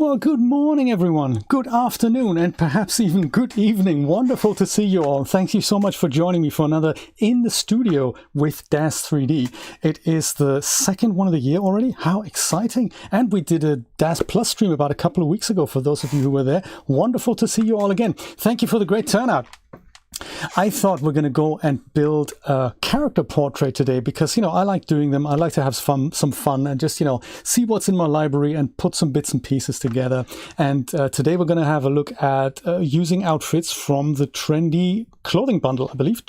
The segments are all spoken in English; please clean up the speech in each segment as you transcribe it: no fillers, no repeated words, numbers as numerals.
Well, good morning, everyone. Good afternoon, and perhaps even good evening. Wonderful to see you all. Thank you so much for joining me for another In the Studio with Daz 3D. It is the second one of the year already. How exciting. And we did a Daz Plus stream about a couple of weeks ago for those of you who were there. Wonderful to see you all again. Thank you for the great turnout. I thought we're going to go and build a character portrait today because, I like doing them. I like to have some fun and just, see what's in my library and put some bits and pieces together. And today we're going to have a look at using outfits from the Trendy clothing bundle, I believe.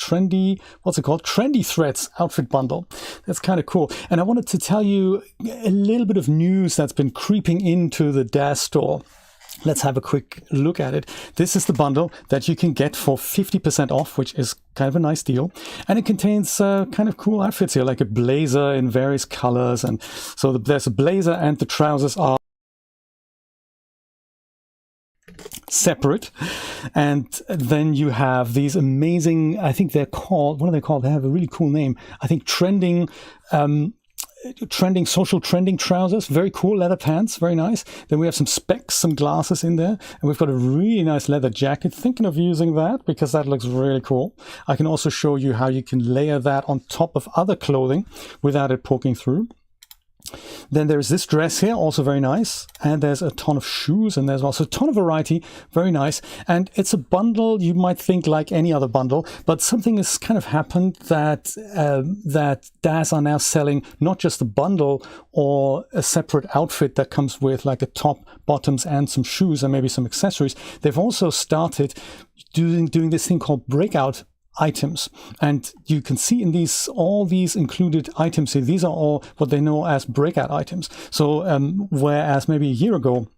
What's it called? Trendy Threads outfit bundle. That's kind of cool. And I wanted to tell you a little bit of news that's been creeping into the Daz store. Let's have a quick look at it. This is the bundle that you can get for 50% off, which is kind of a nice deal. And it contains kind of cool outfits here, like a blazer in various colors. And so there's a blazer and the trousers are separate. And then you have these amazing, I think they're called, what are they called? They have a really cool name. I think social trending trousers, very cool leather pants, very nice. Then we have some specs, some glasses in there, and we've got a really nice leather jacket. Thinking of using that because that looks really cool. I can also show you how you can layer that on top of other clothing without it poking through. Then there's this dress here, also very nice. And there's a ton of shoes, and there's also a ton of variety, very nice. And it's a bundle, you might think like any other bundle, but something has kind of happened that Daz are now selling not just a bundle or a separate outfit that comes with like a top, bottoms, and some shoes and maybe some accessories. They've also started doing this thing called Breakout items, and you can see in all these included items here, these are all what they know as breakout items. So whereas maybe a year ago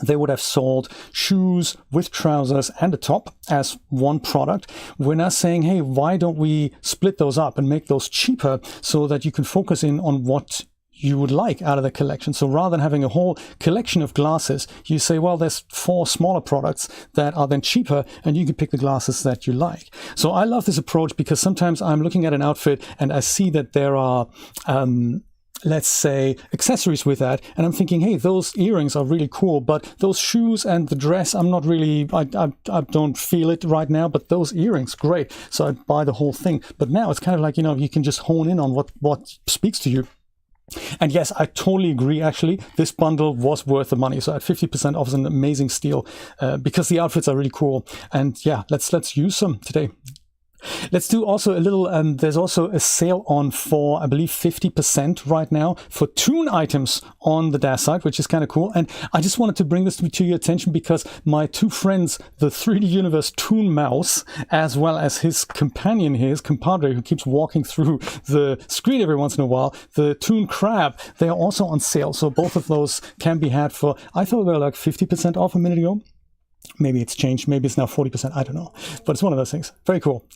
they would have sold shoes with trousers and a top as one product, we're now saying, hey, why don't we split those up and make those cheaper so that you can focus in on what you would like out of the collection. So rather than having a whole collection of glasses, you say, well, there's 4 smaller products that are then cheaper and you can pick the glasses that you like. So I love this approach because sometimes I'm looking at an outfit and I see that there are let's say accessories with that, and I'm thinking, hey, those earrings are really cool, but those shoes and the dress, I'm not really, I don't feel it right now, but those earrings, great. So I buy the whole thing. But now it's kind of like, you can just hone in on what speaks to you. And yes, I totally agree. Actually, this bundle was worth the money. So at 50% off is an amazing steal because the outfits are really cool. And yeah, let's use some today. Let's do also a little, there's also a sale on for, I believe, 50% right now for Toon items on the Daz site, which is kind of cool. And I just wanted to bring this to your attention because my 2 friends, the 3D Universe Toon Mouse, as well as his companion here, his compadre, who keeps walking through the screen every once in a while, the Toon Crab, they are also on sale. So both of those can be had for, I thought they were like 50% off a minute ago. Maybe it's changed. Maybe it's now 40%. I don't know. But it's one of those things. Very cool.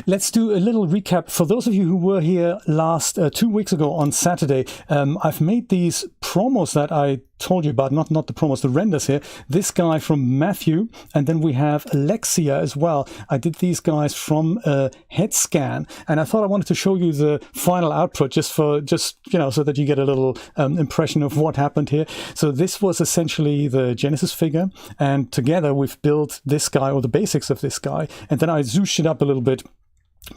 Let's do a little recap. For those of you who were here last 2 weeks ago on Saturday, I've made these promos that I told you about, not the promos, the renders here. This guy from Matthew, and then we have Alexia as well. I did these guys from Head Scan, and I thought I wanted to show you the final output just so that you get a little impression of what happened here. So this was essentially the Genesis figure, and together we've built this guy, or the basics of this guy, and then I zooshed it up a little bit,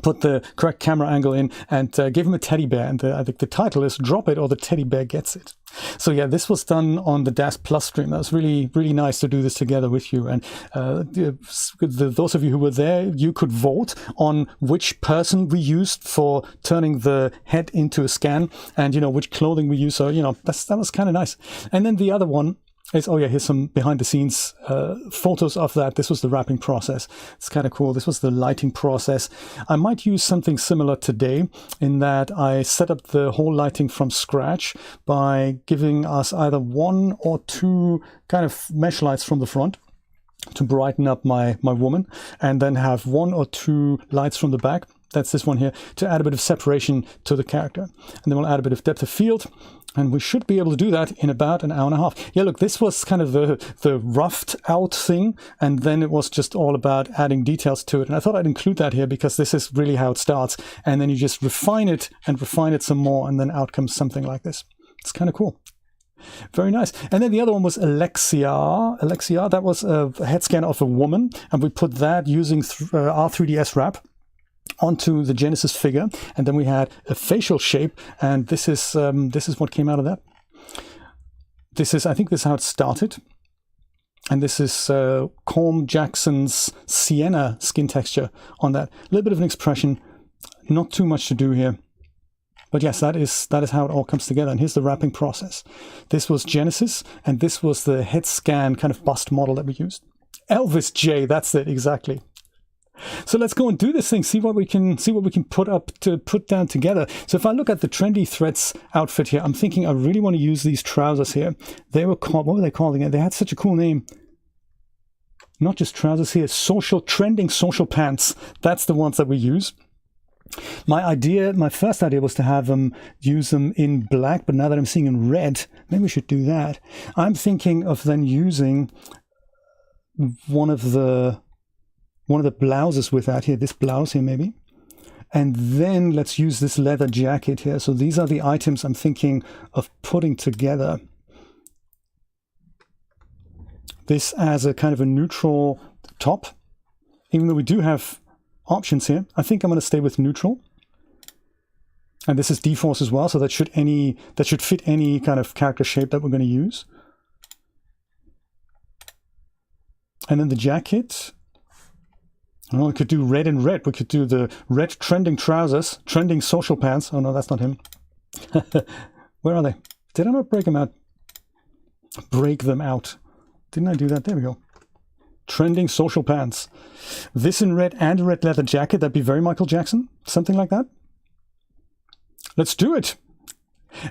put the correct camera angle in, and gave him a teddy bear. And I think the title is Drop It or the Teddy Bear Gets It. So yeah, this was done on the Daz Plus stream. That was really, really nice to do this together with you. And those of you who were there, you could vote on which person we used for turning the head into a scan and, which clothing we use. So, that was kind of nice. And then the other one is, oh yeah, here's some behind the scenes photos of that. This was the wrapping process. It's kind of cool. This was the lighting process. I might use something similar today in that I set up the whole lighting from scratch by giving us either 1 or 2 kind of mesh lights from the front to brighten up my woman, and then have 1 or 2 lights from the back. That's this one here, to add a bit of separation to the character. And then we'll add a bit of depth of field, and we should be able to do that in about an hour and a half. Yeah, look, this was kind of the roughed out thing, and then it was just all about adding details to it. And I thought I'd include that here because this is really how it starts. And then you just refine it and refine it some more, and then out comes something like this. It's kind of cool. Very nice. And then the other one was Alexia. That was a head scan of a woman, and we put that using R3DS wrap onto the Genesis figure, and then we had a facial shape, and this is what came out of that. I think this is how it started, and this is Combe Jackson's sienna skin texture on that. A little bit of an expression, not too much to do here. But yes, that is how it all comes together. And here's the wrapping process. This was Genesis, and this was the head scan kind of bust model that we used. Elvis J, that's it, exactly. So let's go and do this thing, see what we can put down together. So if I look at the Trendy Threads outfit here, I'm thinking I really want to use these trousers here. They were called, what were they calling it? They had such a cool name. Not just trousers here, trending social pants. That's the ones that we use. My first idea was to have them use them in black, but now that I'm seeing in red, maybe we should do that. I'm thinking of then using one of the blouses with that here, this blouse here maybe. And then let's use this leather jacket here. So these are the items I'm thinking of putting together. This as a kind of a neutral top, even though we do have options here. I think I'm going to stay with neutral. And this is dForce as well, so that should fit any kind of character shape that we're going to use. And then the jacket. Oh, we could do red and red. We could do the red trending trousers, trending social pants. Oh no, that's not him. Where are they? Did I not break them out? Break them out. Didn't I do that? There we go. Trending social pants. This in red and a red leather jacket. That'd be very Michael Jackson. Something like that. Let's do it.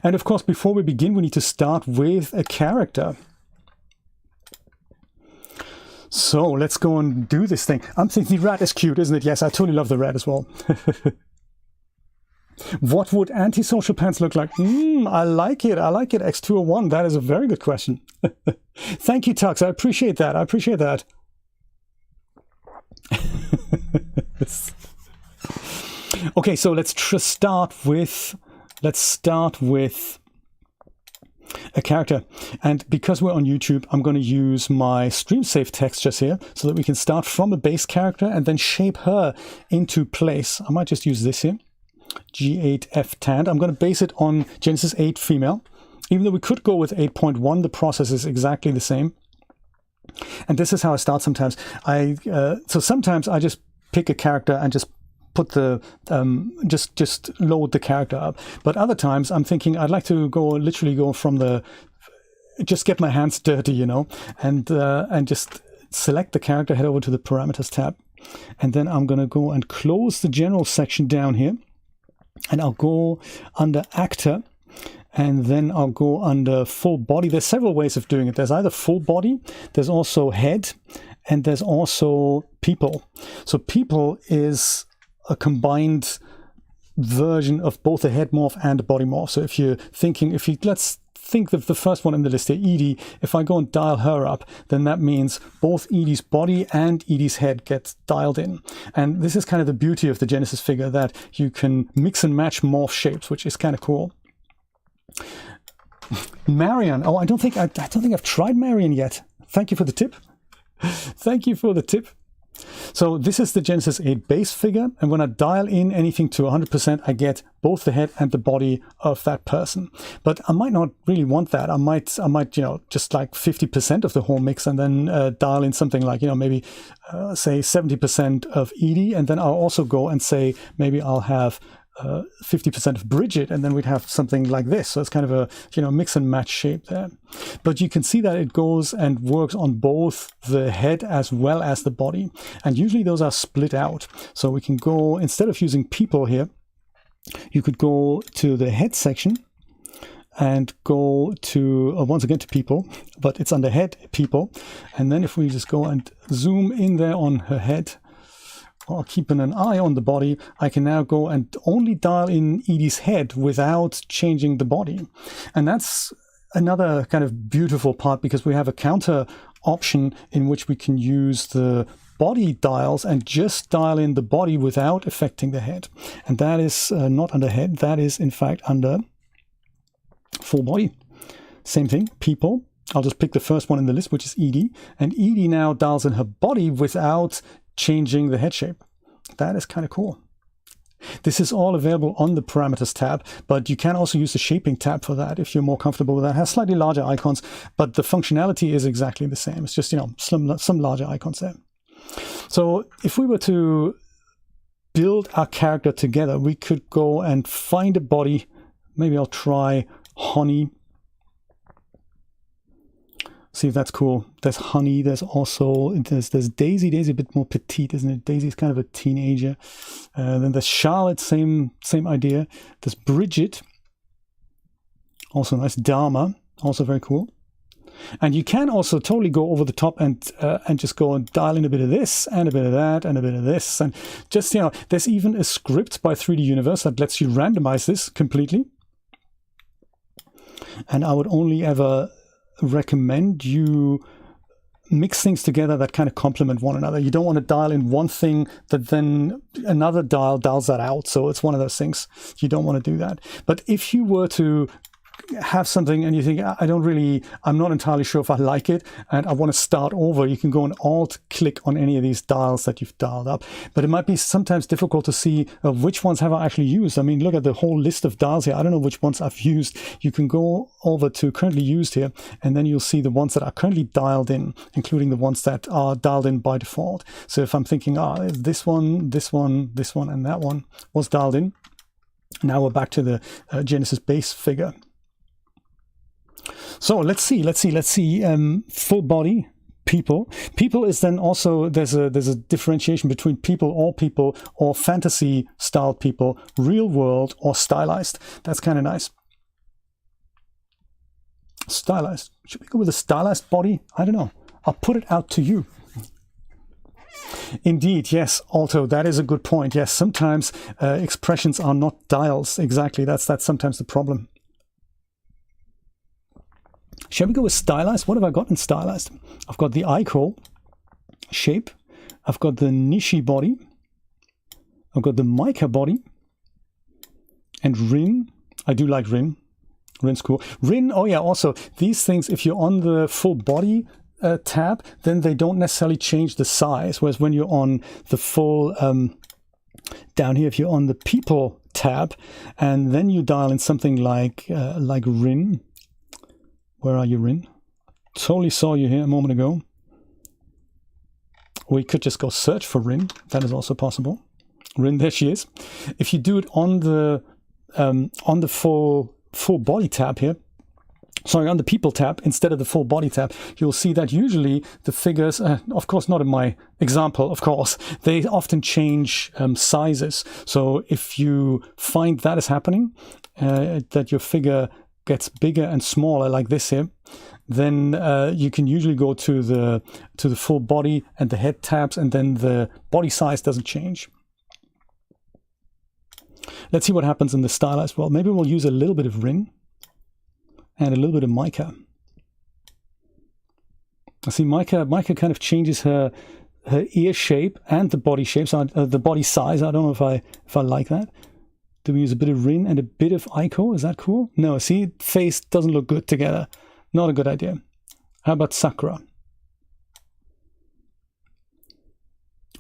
And of course, before we begin, we need to start with a character. So let's go and do this thing. I'm thinking the rat is cute, isn't it? Yes, I totally love the rat as well. What would anti-social pants look like? I like it. I like it. X201. That is a very good question. Thank you, Tux. I appreciate that. I appreciate that. Okay, so let's start with a character. And because we're on YouTube, I'm going to use my stream safe textures here so that we can start from a base character and then shape her into place. I might just use this here. G8F Tand. I'm going to base it on Genesis 8 female. Even though we could go with 8.1, the process is exactly the same. And this is how I start sometimes. So sometimes I just pick a character and just put the just load the character up. But other times I'm thinking I'd like to literally go from the just get my hands dirty, you know, and just select the character, head over to the parameters tab, and then I'm going to go and close the general section down here, and I'll go under actor. And then I'll go under full body. There's several ways of doing it. There's either full body, there's also head, and there's also people. So people is a combined version of both a head morph and a body morph. So let's think of the first one in the list here, Edie. If I go and dial her up, then that means both Edie's body and Edie's head get dialed in. And this is kind of the beauty of the Genesis figure, that you can mix and match morph shapes, which is kind of cool. Marion. Oh, I don't think I've tried Marion yet. Thank you for the tip. Thank you for the tip. So this is the Genesis 8 base figure, and when I dial in anything to 100%, I get both the head and the body of that person. But I might not really want that. I might, just like 50% of the whole mix, and then dial in something like, maybe say 70% of Edie, and then I'll also go and say maybe I'll have 50% of Bridget, and then we'd have something like this. So it's kind of a mix and match shape there. But you can see that it goes and works on both the head as well as the body, and usually those are split out. So we can go, instead of using people here, you could go to the head section and go to once again to people, but it's under head, people, and then if we just go and zoom in there on her head, or keeping an eye on the body, I can now go and only dial in Edie's head without changing the body. And that's another kind of beautiful part, because we have a counter option in which we can use the body dials and just dial in the body without affecting the head. And that is not under head, that is in fact under full body. Same thing, people. I'll just pick the first one in the list, which is Edie. And Edie now dials in her body without changing the head shape. That is kind of cool. This is all available on the Parameters tab, but you can also use the Shaping tab for that if you're more comfortable with that. It has slightly larger icons, but the functionality is exactly the same. It's just, you know, some larger icons there. So if we were to build our character together, we could go and find a body. Maybe I'll try Honey. See if that's cool. There's Honey. There's also there's Daisy. Daisy a bit more petite, isn't it? Daisy's kind of a teenager. Then there's Charlotte. Same idea. There's Bridget. Also nice. Dharma. Also very cool. And you can also totally go over the top and just go and dial in a bit of this and a bit of that and a bit of this. And just, you know, there's even a script by 3D Universe that lets you randomize this completely. And I would only ever recommend you mix things together that kind of complement one another. You don't want to dial in one thing that then another dials that out. So it's one of those things. You don't want to do that. But if you were to have something and you think, I'm not entirely sure if I like it and I want to start over, you can go and alt click on any of these dials that you've dialed up. But it might be sometimes difficult to see which ones have I actually used. I mean, look at the whole list of dials here. I don't know which ones I've used. You can go over to currently used here, and then you'll see the ones that are currently dialed in, including the ones that are dialed in by default. So if I'm thinking, this one, and that one was dialed in. Now we're back to the Genesis base figure. So let's see. Full body, people. People is then also, there's a differentiation between people, or fantasy styled people, real world, or stylized. That's kind of nice. Stylized. Should we go with a stylized body? I don't know. I'll put it out to you. Indeed, yes, Alto, that is a good point. Yes, sometimes expressions are not dials. Exactly, that's sometimes the problem. Shall we go with stylized? What have I got in stylized? I've got the Aiko shape. I've got the Nishi body. I've got the Mica body. And Rin. I do like Rin. Rin's cool. Rin, oh yeah, also, these things, if you're on the full body tab, then they don't necessarily change the size. Whereas when you're on the full, down here, if you're on the people tab, and then you dial in something like Rin. Where are you, Rin? Totally saw you here a moment ago. We could just go search for Rin. That is also possible. Rin, there she is. If you do it on the full body tab here, sorry, on the people tab instead of the full body tab, you'll see that usually the figures, of course not in my example, of course, they often change sizes. So if you find that is happening, that your figure gets bigger and smaller like this here, then you can usually go to the full body and the head tabs, and then the body size doesn't change. Let's see what happens in the stylized world. Maybe we'll use a little bit of Rin and a little bit of Mica. I see Mica kind of changes her ear shape and the body shape, so the body size. I don't know if I like that. Do we use a bit of Rin and a bit of Aiko? Is that cool? No, see, face doesn't look good together. Not a good idea. How about Sakura?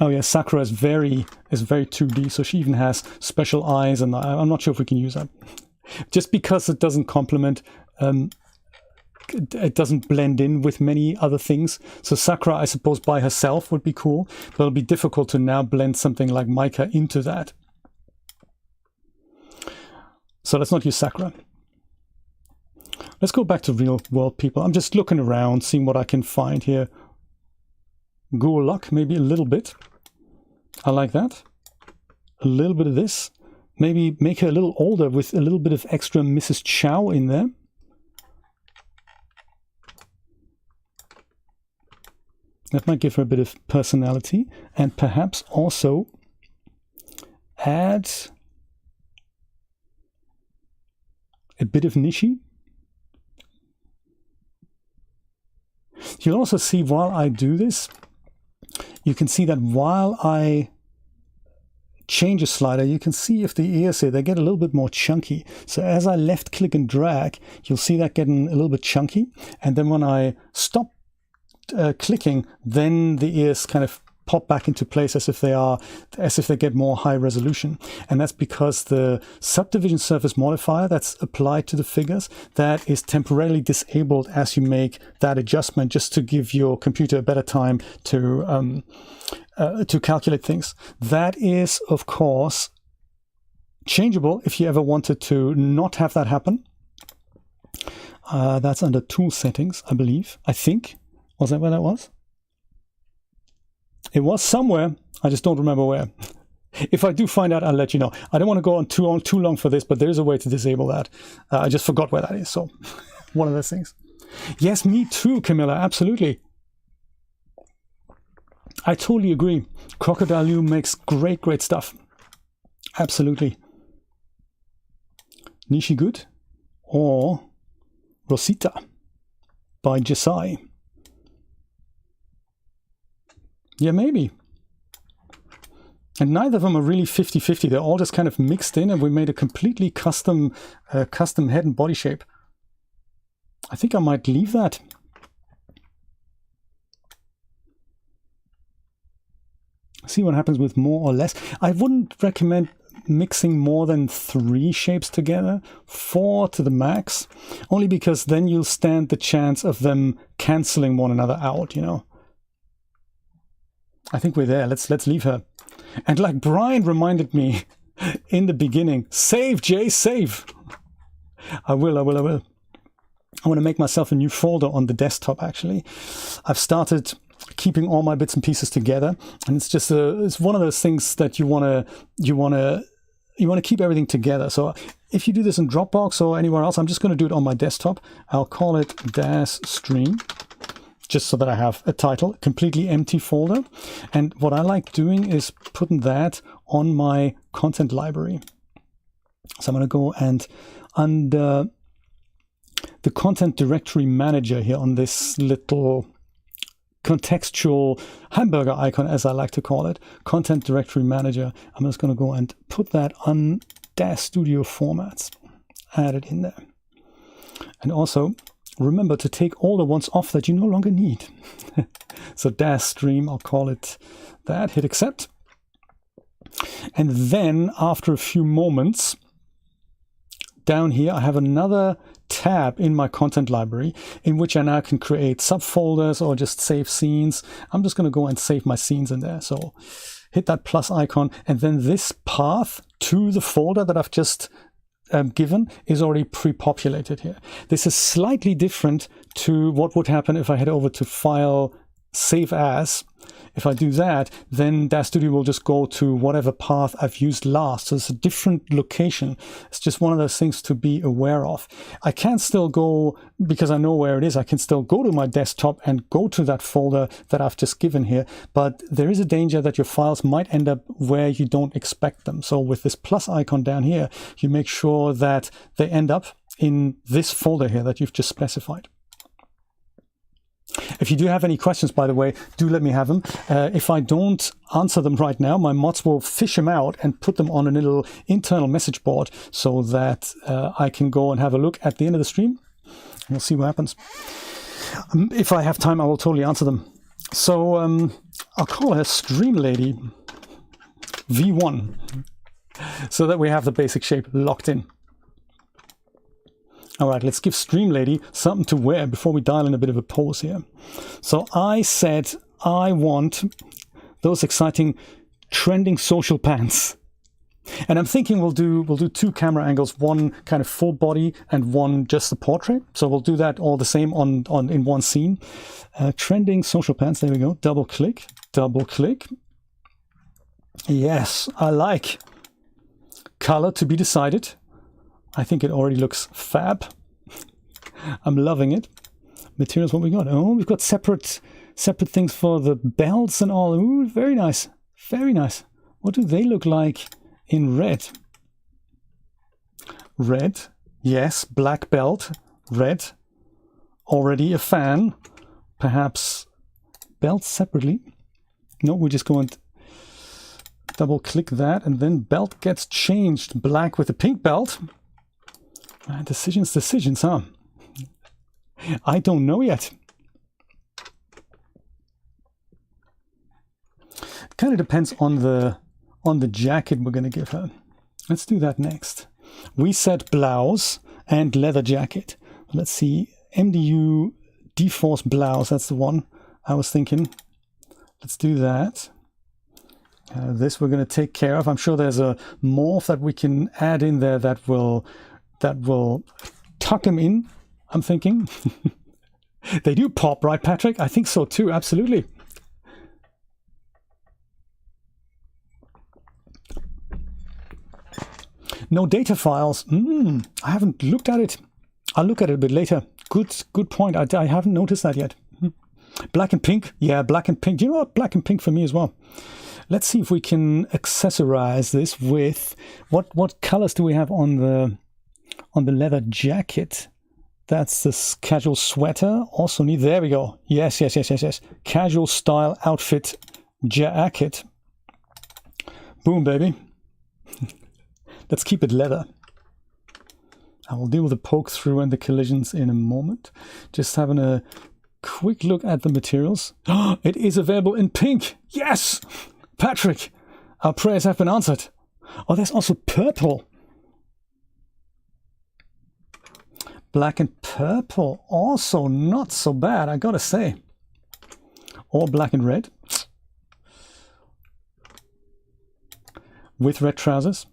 Oh yeah, Sakura is very 2D, so she even has special eyes, and I'm not sure if we can use that. Just because it doesn't complement, it doesn't blend in with many other things. So Sakura, I suppose, by herself would be cool, but it'll be difficult to now blend something like Mica into that. So let's not use Sakura. Let's go back to real world people. I'm just looking around, seeing what I can find here. Gulak, maybe a little bit. I like that. A little bit of this. Maybe make her a little older with a little bit of extra Mrs. Chow in there. That might give her a bit of personality. And perhaps also add a bit of Nishi. You'll also see while I do this, you can see that while I changes slider, you can see if the ears here, they get a little bit more chunky. So as I left click and drag, you'll see that getting a little bit chunky. And then when I stop clicking, then the ears kind of pop back into place as if they get more high resolution. And that's because the subdivision surface modifier that's applied to the figures, that is temporarily disabled as you make that adjustment, just to give your computer a better time to calculate things. That is, of course, changeable if you ever wanted to not have that happen. That's under tool settings, I believe. I think. Was that where that was? It was somewhere. I just don't remember where. If I do find out, I'll let you know. I don't want to go on too long for this, but there is a way to disable that. I just forgot where that is. So one of those things. Yes, me too, Camilla. Absolutely. I totally agree. Crocodile Loom makes great stuff. Absolutely. Nishi Good or Rosita by Jisai. Yeah, maybe. And neither of them are really 50-50. They're all just kind of mixed in, and we made a completely custom head and body shape. I think I might leave that. See what happens with more or less. I wouldn't recommend mixing more than 3 shapes together, 4 to the max, only because then you'll stand the chance of them canceling one another out, you know. I think we're there. Let's leave her. And like Brian reminded me in the beginning, save, Jay, save. I will. I want to make myself a new folder on the desktop, actually. I've started keeping all my bits and pieces together, and it's just it's one of those things that you want to keep everything together. So if you do this in Dropbox or anywhere else, I'm just going to do it on my desktop. I'll call it Daz Stream, just so that I have a title, completely empty folder. And what I like doing is putting that on my content library. So I'm going to go and under the content directory manager here on this little contextual hamburger icon, as I like to call it, content directory manager. I'm just going to go and put that on Daz Studio formats, add it in there. And also, remember to take all the ones off that you no longer need. So Daz Stream, I'll call it that, hit accept. And then after a few moments, down here I have another tab in my content library in which I now can create subfolders or just save scenes. I'm just going to go and save my scenes in there. So hit that plus icon, and then this path to the folder that I've just given is already pre-populated here. This is slightly different to what would happen if I head over to File, Save As. If I do that, then Daz Studio will just go to whatever path I've used last. So it's a different location. It's just one of those things to be aware of. I can still go, because I know where it is, I can still go to my desktop and go to that folder that I've just given here. But there is a danger that your files might end up where you don't expect them. So with this plus icon down here, you make sure that they end up in this folder here that you've just specified. If you do have any questions, by the way, do let me have them. If I don't answer them right now, my mods will fish them out and put them on a little internal message board so that I can go and have a look at the end of the stream. And we'll see what happens. If I have time, I will totally answer them. So I'll call her Stream Lady V1 so that we have the basic shape locked in. All right, let's give Stream Lady something to wear before we dial in a bit of a pose here. So I said I want those exciting trending social pants. And I'm thinking we'll do 2 camera angles, one kind of full body and one just the portrait. So we'll do that all the same in one scene. Trending social pants, there we go. Double click. Yes, I like. Color to be decided. I think it already looks fab. I'm loving it. Materials, what we got? Oh, we've got separate things for the belts and all. Ooh, very nice. Very nice. What do they look like in red? Red. Yes, black belt. Red. Already a fan. Perhaps belts separately. No, we're just going Double click that, and then belt gets changed black with a pink belt. Decisions, huh? I don't know yet. It kind of depends on the jacket we're going to give her. Let's do that next. We said blouse and leather jacket. Let's see, MDU dForce blouse, that's the one I was thinking. Let's do that. This we're going to take care of. I'm sure there's a morph that we can add in there that will tuck him in, I'm thinking. They do pop, right, Patrick? I think so too, absolutely. No data files. I haven't looked at it. I'll look at it a bit later. Good point. I haven't noticed that yet. Black and pink. Yeah, black and pink. Do you know what? Black and pink for me as well. Let's see if we can accessorize this with what colors do we have on the leather jacket? That's this casual sweater. Also need, there we go. Yes. Casual style outfit jacket. Boom, baby. Let's keep it leather. I will deal with the poke through and the collisions in a moment. Just having a quick look at the materials. It is available in pink. Yes! Patrick, our prayers have been answered. Oh, there's also purple. Black and purple. Also not so bad, I gotta say. Or black and red. With red trousers.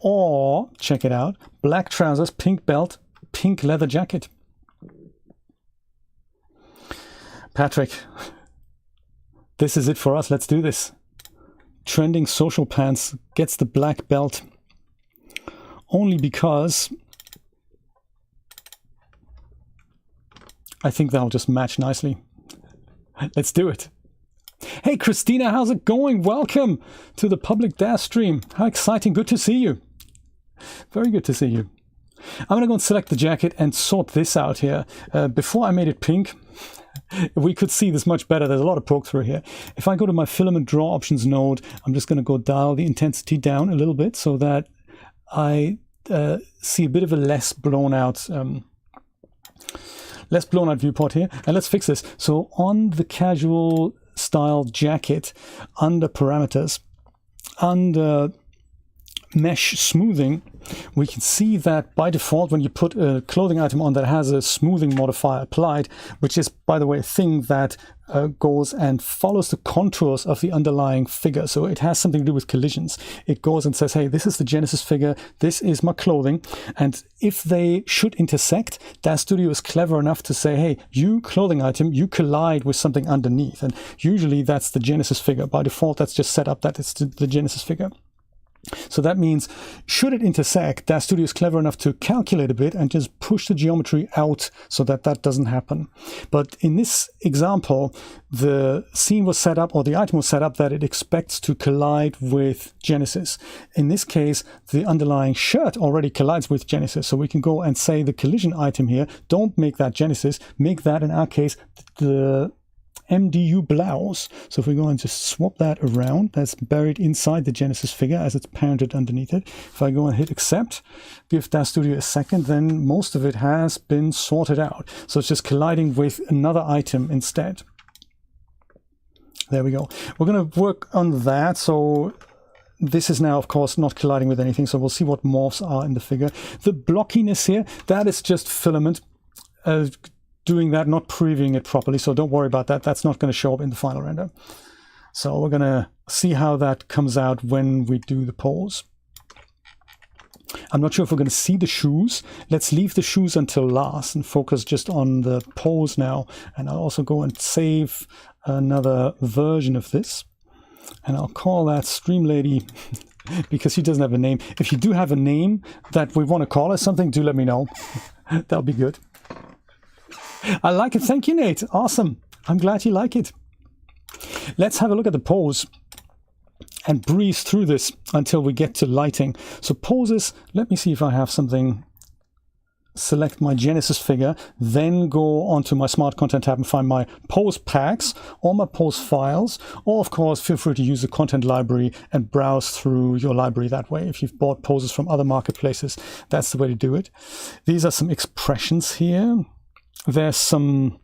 Or, check it out, black trousers, pink belt, pink leather jacket. Patrick, this is it for us. Let's do this. Trending social pants gets the black belt. Only because I think that'll just match nicely. Let's do it. Hey Christina, how's it going? Welcome to the public Daz stream. How exciting. Good to see you. Very good to see you. I'm going to go and select the jacket and sort this out here. Before I made it pink, we could see this much better. There's a lot of poke through here. If I go to my filament draw options node, I'm just going to go dial the intensity down a little bit so that I see a bit of a less blown out viewport here. And let's fix this. So on the casual style jacket, under parameters, under mesh smoothing, we can see that by default when you put a clothing item on that has a smoothing modifier applied, which is, by the way, a thing that goes and follows the contours of the underlying figure. So it has something to do with collisions. It goes and says, hey, this is the Genesis figure, this is my clothing, and if they should intersect, Daz Studio is clever enough to say, hey, you clothing item, you collide with something underneath, and usually that's the Genesis figure. By default, that's just set up that it's the Genesis figure. So that means, should it intersect, Daz Studio is clever enough to calculate a bit and just push the geometry out so that that doesn't happen. But in this example, the scene was set up, or the item was set up, that it expects to collide with Genesis. In this case, the underlying shirt already collides with Genesis. So we can go and say the collision item here, don't make that Genesis, make that, in our case, the MDU blouse. So if we go and just swap that around, that's buried inside the Genesis figure as it's parented underneath it. If I go and hit accept, give Daz Studio a second, then most of it has been sorted out. So it's just colliding with another item instead. There we go. We're going to work on that. So this is now, of course, not colliding with anything. So we'll see what morphs are in the figure. The blockiness here, that is just filament. Doing that, not previewing it properly, so don't worry about that. That's not going to show up in the final render. So we're going to see how that comes out when we do the pose. I'm not sure if we're going to see the shoes. Let's leave the shoes until last and focus just on the pose now. And I'll also go and save another version of this. And I'll call that Stream Lady because she doesn't have a name. If you do have a name that we want to call her something, do let me know. That'll be good. I like it. Thank you, Nate. Awesome. I'm glad you like it. Let's have a look at the pose and breeze through this until we get to lighting. So poses, let me see if I have something select my Genesis figure, then go onto my Smart Content tab and find my pose packs or my pose files, or of course feel free to use the content library and browse through your library that way. If you've bought poses from other marketplaces, that's the way to do it. These are some expressions here. There's some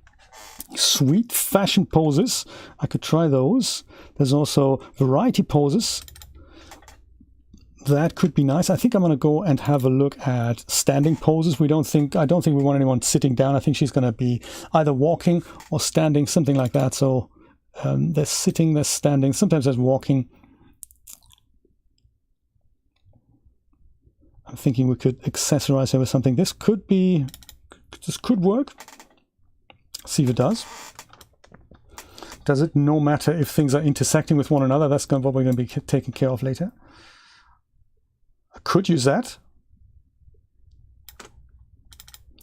sweet fashion poses. I could try those. There's also variety poses. That could be nice. I think I'm going to go and have a look at standing poses. I don't think we want anyone sitting down. I think she's going to be either walking or standing, something like that. So there's sitting, there's standing, sometimes there's walking. I'm thinking we could accessorize her with something. This could work. See if it does. Does it? No matter if things are intersecting with one another. That's what we're going to be taking care of later. Could use that,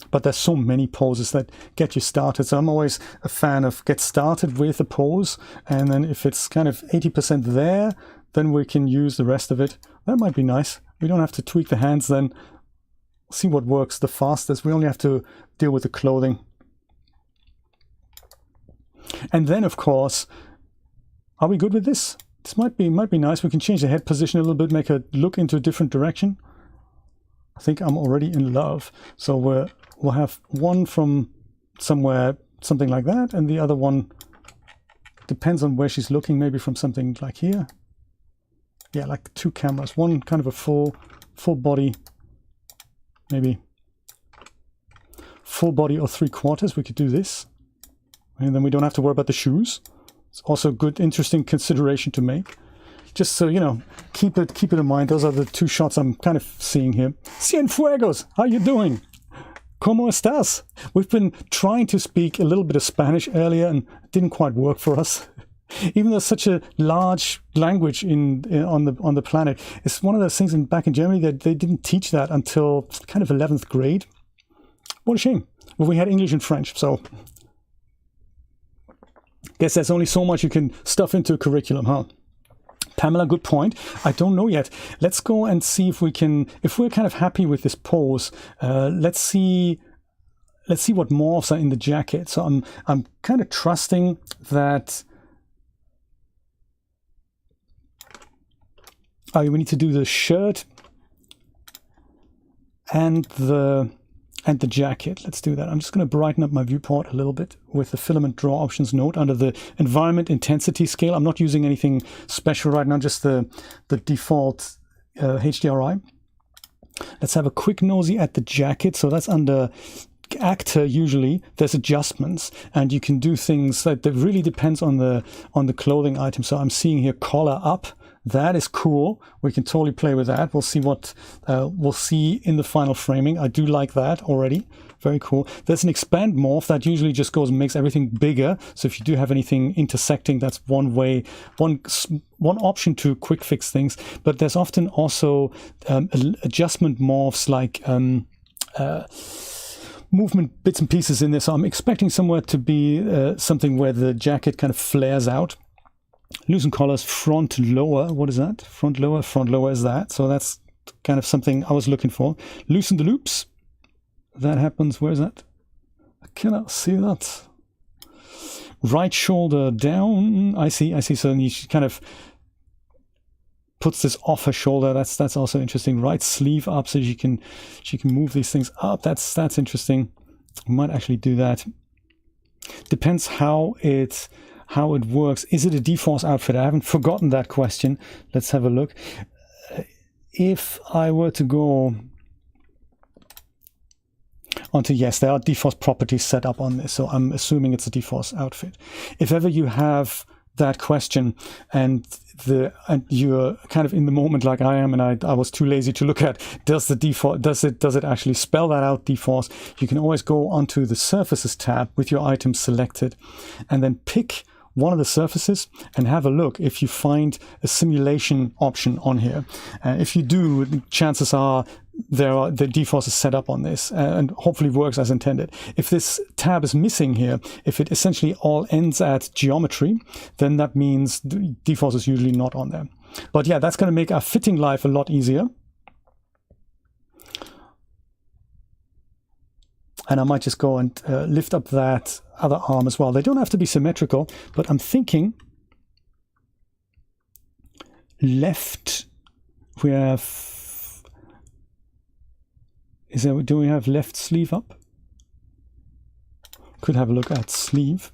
but there's so many poses that get you started. So I'm always a fan of get started with a pose, and then if it's kind of 80% there, then we can use the rest of it. That might be nice. We don't have to tweak the hands then. See what works the fastest. We only have to deal with the clothing. And then of course, are we good with this? This might be nice. We can change the head position a little bit, make her look into a different direction. I think I'm already in love. So we'll have one from somewhere, something like that, and the other one depends on where she's looking, maybe from something like here. Yeah, like two cameras. One kind of a full body, maybe full body or 3/4. We could do this, and then we don't have to worry about the shoes. It's also a good, interesting consideration to make. Just so, you know, keep it in mind. Those are the two shots I'm kind of seeing here. Cienfuegos, how you doing? ¿Cómo estás? We've been trying to speak a little bit of Spanish earlier and it didn't quite work for us. Even though it's such a large language on the planet, it's one of those things back in Germany that they didn't teach that until kind of 11th grade. What a shame. Well, we had English and French, so guess there's only so much you can stuff into a curriculum, huh? Pamela, good point. I don't know yet. Let's go and see if we can, if we're kind of happy with this pose. Let's see what morphs are in the jacket. So I'm kind of trusting that. Oh, we need to do the shirt and the jacket. Let's do that. I'm just going to brighten up my viewport a little bit with the filament draw options note under the environment intensity scale. I'm not using anything special right now, just the default HDRI. Let's have a quick nosy at the jacket. So that's under actor. Usually there's adjustments and you can do things that really depends on the clothing item. So I'm seeing here collar up. That is cool. We can totally play with that. We'll see what we'll see in the final framing. I do like that already. Very cool. There's an expand morph that usually just goes and makes everything bigger. So if you do have anything intersecting, that's one way, one option to quick fix things. But there's often also adjustment morphs like movement bits and pieces in there. So I'm expecting somewhere to be something where the jacket kind of flares out. Loosen collars, front lower. What is that? Front lower is that. So that's kind of something I was looking for. Loosen the loops. That happens. Where is that? I cannot see that. Right shoulder down. I see. So then she kind of puts this off her shoulder. That's also interesting. Right sleeve up so she can move these things up. That's interesting. I might actually do that. Depends how it works. Is it a dForce outfit? I haven't forgotten that question. Let's have a look. If I were to go onto, yes, there are dForce properties set up on this, so I'm assuming it's a dForce outfit. If ever you have that question and you're kind of in the moment like I am, and I was too lazy to look at does it actually spell that out, dForce, you can always go onto the surfaces tab with your item selected and then pick one of the surfaces and have a look if you find a simulation option on here. If you do, chances are the dForce is set up on this and hopefully works as intended. If this tab is missing here, if it essentially all ends at geometry, then that means the dForce is usually not on there. But yeah, that's going to make our fitting life a lot easier. And I might just go and lift up that other arm as well. They don't have to be symmetrical, but I'm thinking left, we have, do we have left sleeve up? Could have a look at sleeve.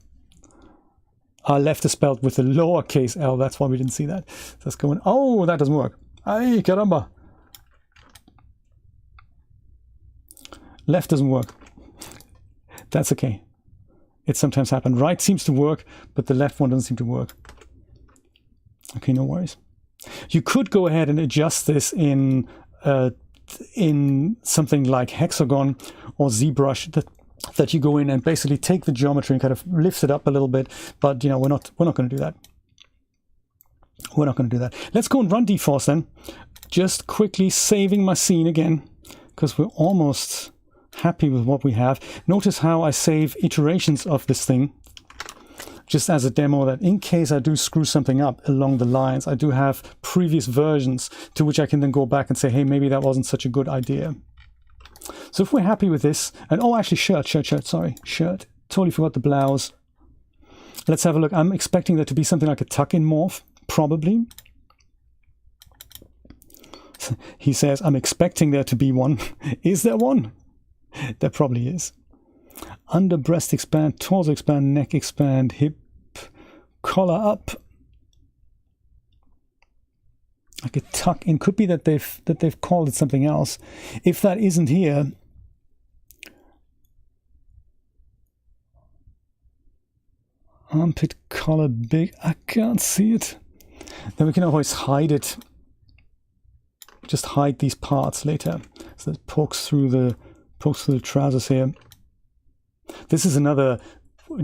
Our left is spelled with a lowercase l, that's why we didn't see that. Let's go in. Oh, that doesn't work. Ay, caramba. Left doesn't work. That's okay. It sometimes happens. Right seems to work, but the left one doesn't seem to work. Okay, no worries. You could go ahead and adjust this in something like Hexagon or ZBrush, that you go in and basically take the geometry and kind of lift it up a little bit. But you know, we're not going to do that. We're not going to do that. Let's go and run dForce then. Just quickly saving my scene again, because we're almost happy with what we have. Notice how I save iterations of this thing, just as a demo, that in case I do screw something up along the lines, I do have previous versions to which I can then go back and say, hey, maybe that wasn't such a good idea. So if we're happy with this, and oh, actually shirt, sorry, shirt. Totally forgot the blouse. Let's have a look. I'm expecting there to be something like a tuck-in morph, probably. He says, I'm expecting there to be one. Is there one? There probably is. Under breast expand, torso expand, neck expand, hip, collar up. Like a tuck in. Could be that they've called it something else. If that isn't here, armpit collar big. I can't see it. Then we can always hide it. Just hide these parts later. So it pokes through the trousers here. This is another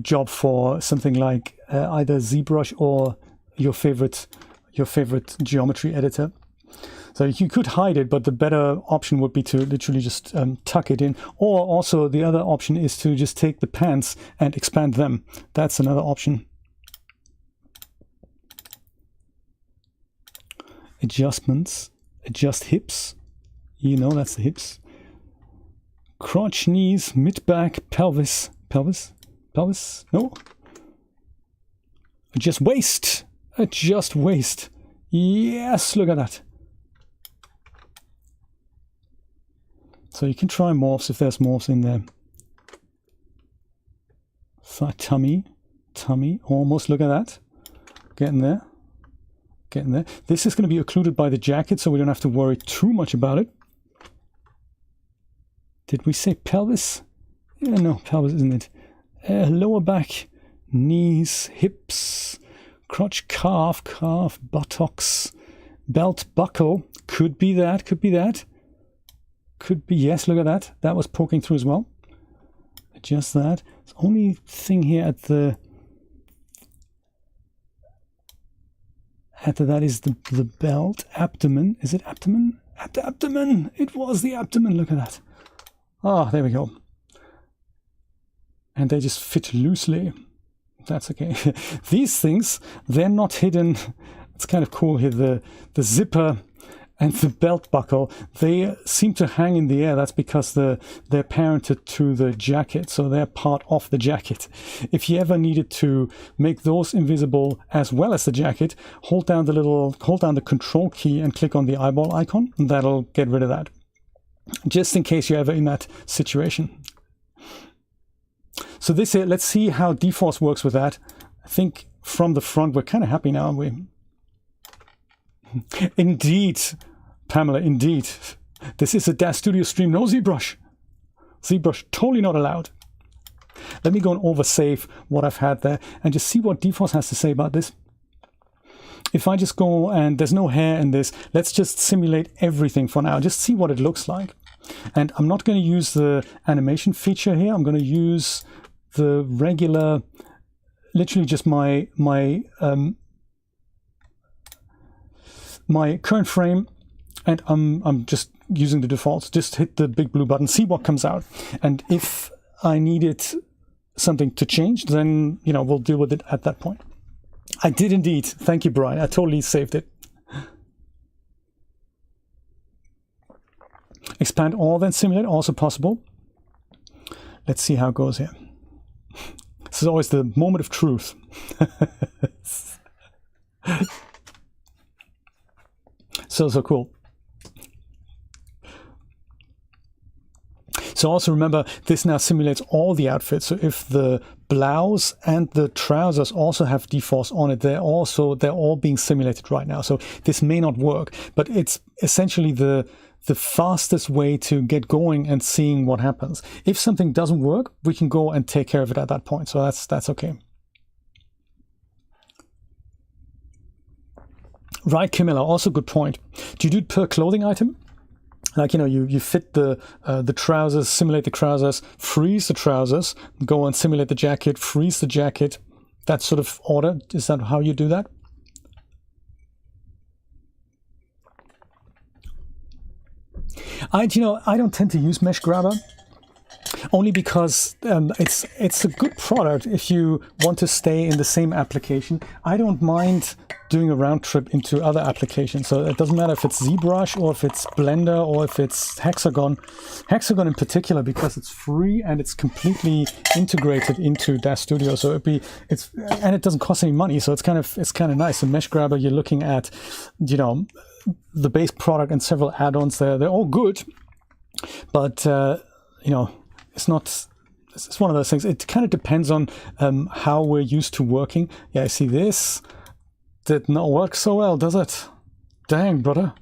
job for something like either ZBrush or your favorite geometry editor. So you could hide it, but the better option would be to literally just tuck it in. Or also the other option is to just take the pants and expand them. That's another option. Adjustments. Adjust hips. You know, that's the hips. Crotch, knees, mid-back, pelvis. Pelvis? No. Adjust waist. Adjust waist. Yes, look at that. So you can try morphs if there's morphs in there. Thigh, tummy, almost, look at that. Getting there. This is going to be occluded by the jacket, so we don't have to worry too much about it. Did we say pelvis? Yeah, no, pelvis isn't it. Lower back, knees, hips, crotch, calf, buttocks, belt buckle. Could be that. Could be, yes, look at that. That was poking through as well. Adjust that. The only thing here at that is the belt. Abdomen. Is it abdomen? Abdomen. It was the abdomen. Look at that. Ah, there we go. And they just fit loosely. That's okay. These things, they're not hidden. It's kind of cool here. The zipper and the belt buckle, they seem to hang in the air. That's because they're parented to the jacket, so they're part of the jacket. If you ever needed to make those invisible as well as the jacket, hold down the control key and click on the eyeball icon, and that'll get rid of that. Just in case you're ever in that situation. So this here, let's see how dForce works with that. I think from the front we're kind of happy now, aren't we? Indeed, Pamela, indeed. This is a Daz Studio stream, no ZBrush. ZBrush, totally not allowed. Let me go and oversave what I've had there and just see what dForce has to say about this. If I just go and there's no hair in this, let's just simulate everything for now. Just see what it looks like. And I'm not going to use the animation feature here. I'm going to use the regular, literally just my current frame, and I'm just using the defaults. Just hit the big blue button, see what comes out. And if I needed something to change, then we'll deal with it at that point. I did indeed. Thank you, Brian. I totally saved it. Expand all, then simulate, also possible. Let's see how it goes here. This is always the moment of truth. So cool. So also remember, this now simulates all the outfits. So if the blouse and the trousers also have dForce on it, they're all being simulated right now. So this may not work, but it's essentially the fastest way to get going and seeing what happens. If something doesn't work, we can go and take care of it at that point. So that's okay. Right, Camilla, also good point. Do you do it per clothing item? Like, you know, you fit the trousers, simulate the trousers, freeze the trousers, go and simulate the jacket, freeze the jacket. That sort of order. Is that how you do that? I don't tend to use Mesh Grabber, only because it's a good product if you want to stay in the same application. I don't mind doing a round trip into other applications. So it doesn't matter if it's ZBrush or if it's Blender or if it's Hexagon. Hexagon in particular, because it's free and it's completely integrated into Daz Studio. So and it doesn't cost any money. So it's kind of nice. And Mesh Grabber, you're looking at, you know, the base product and several add-ons there. They're all good, but you know, it's one of those things. It kind of depends on how we're used to working. Yeah, I see this did not work so well, does it? Dang, brother.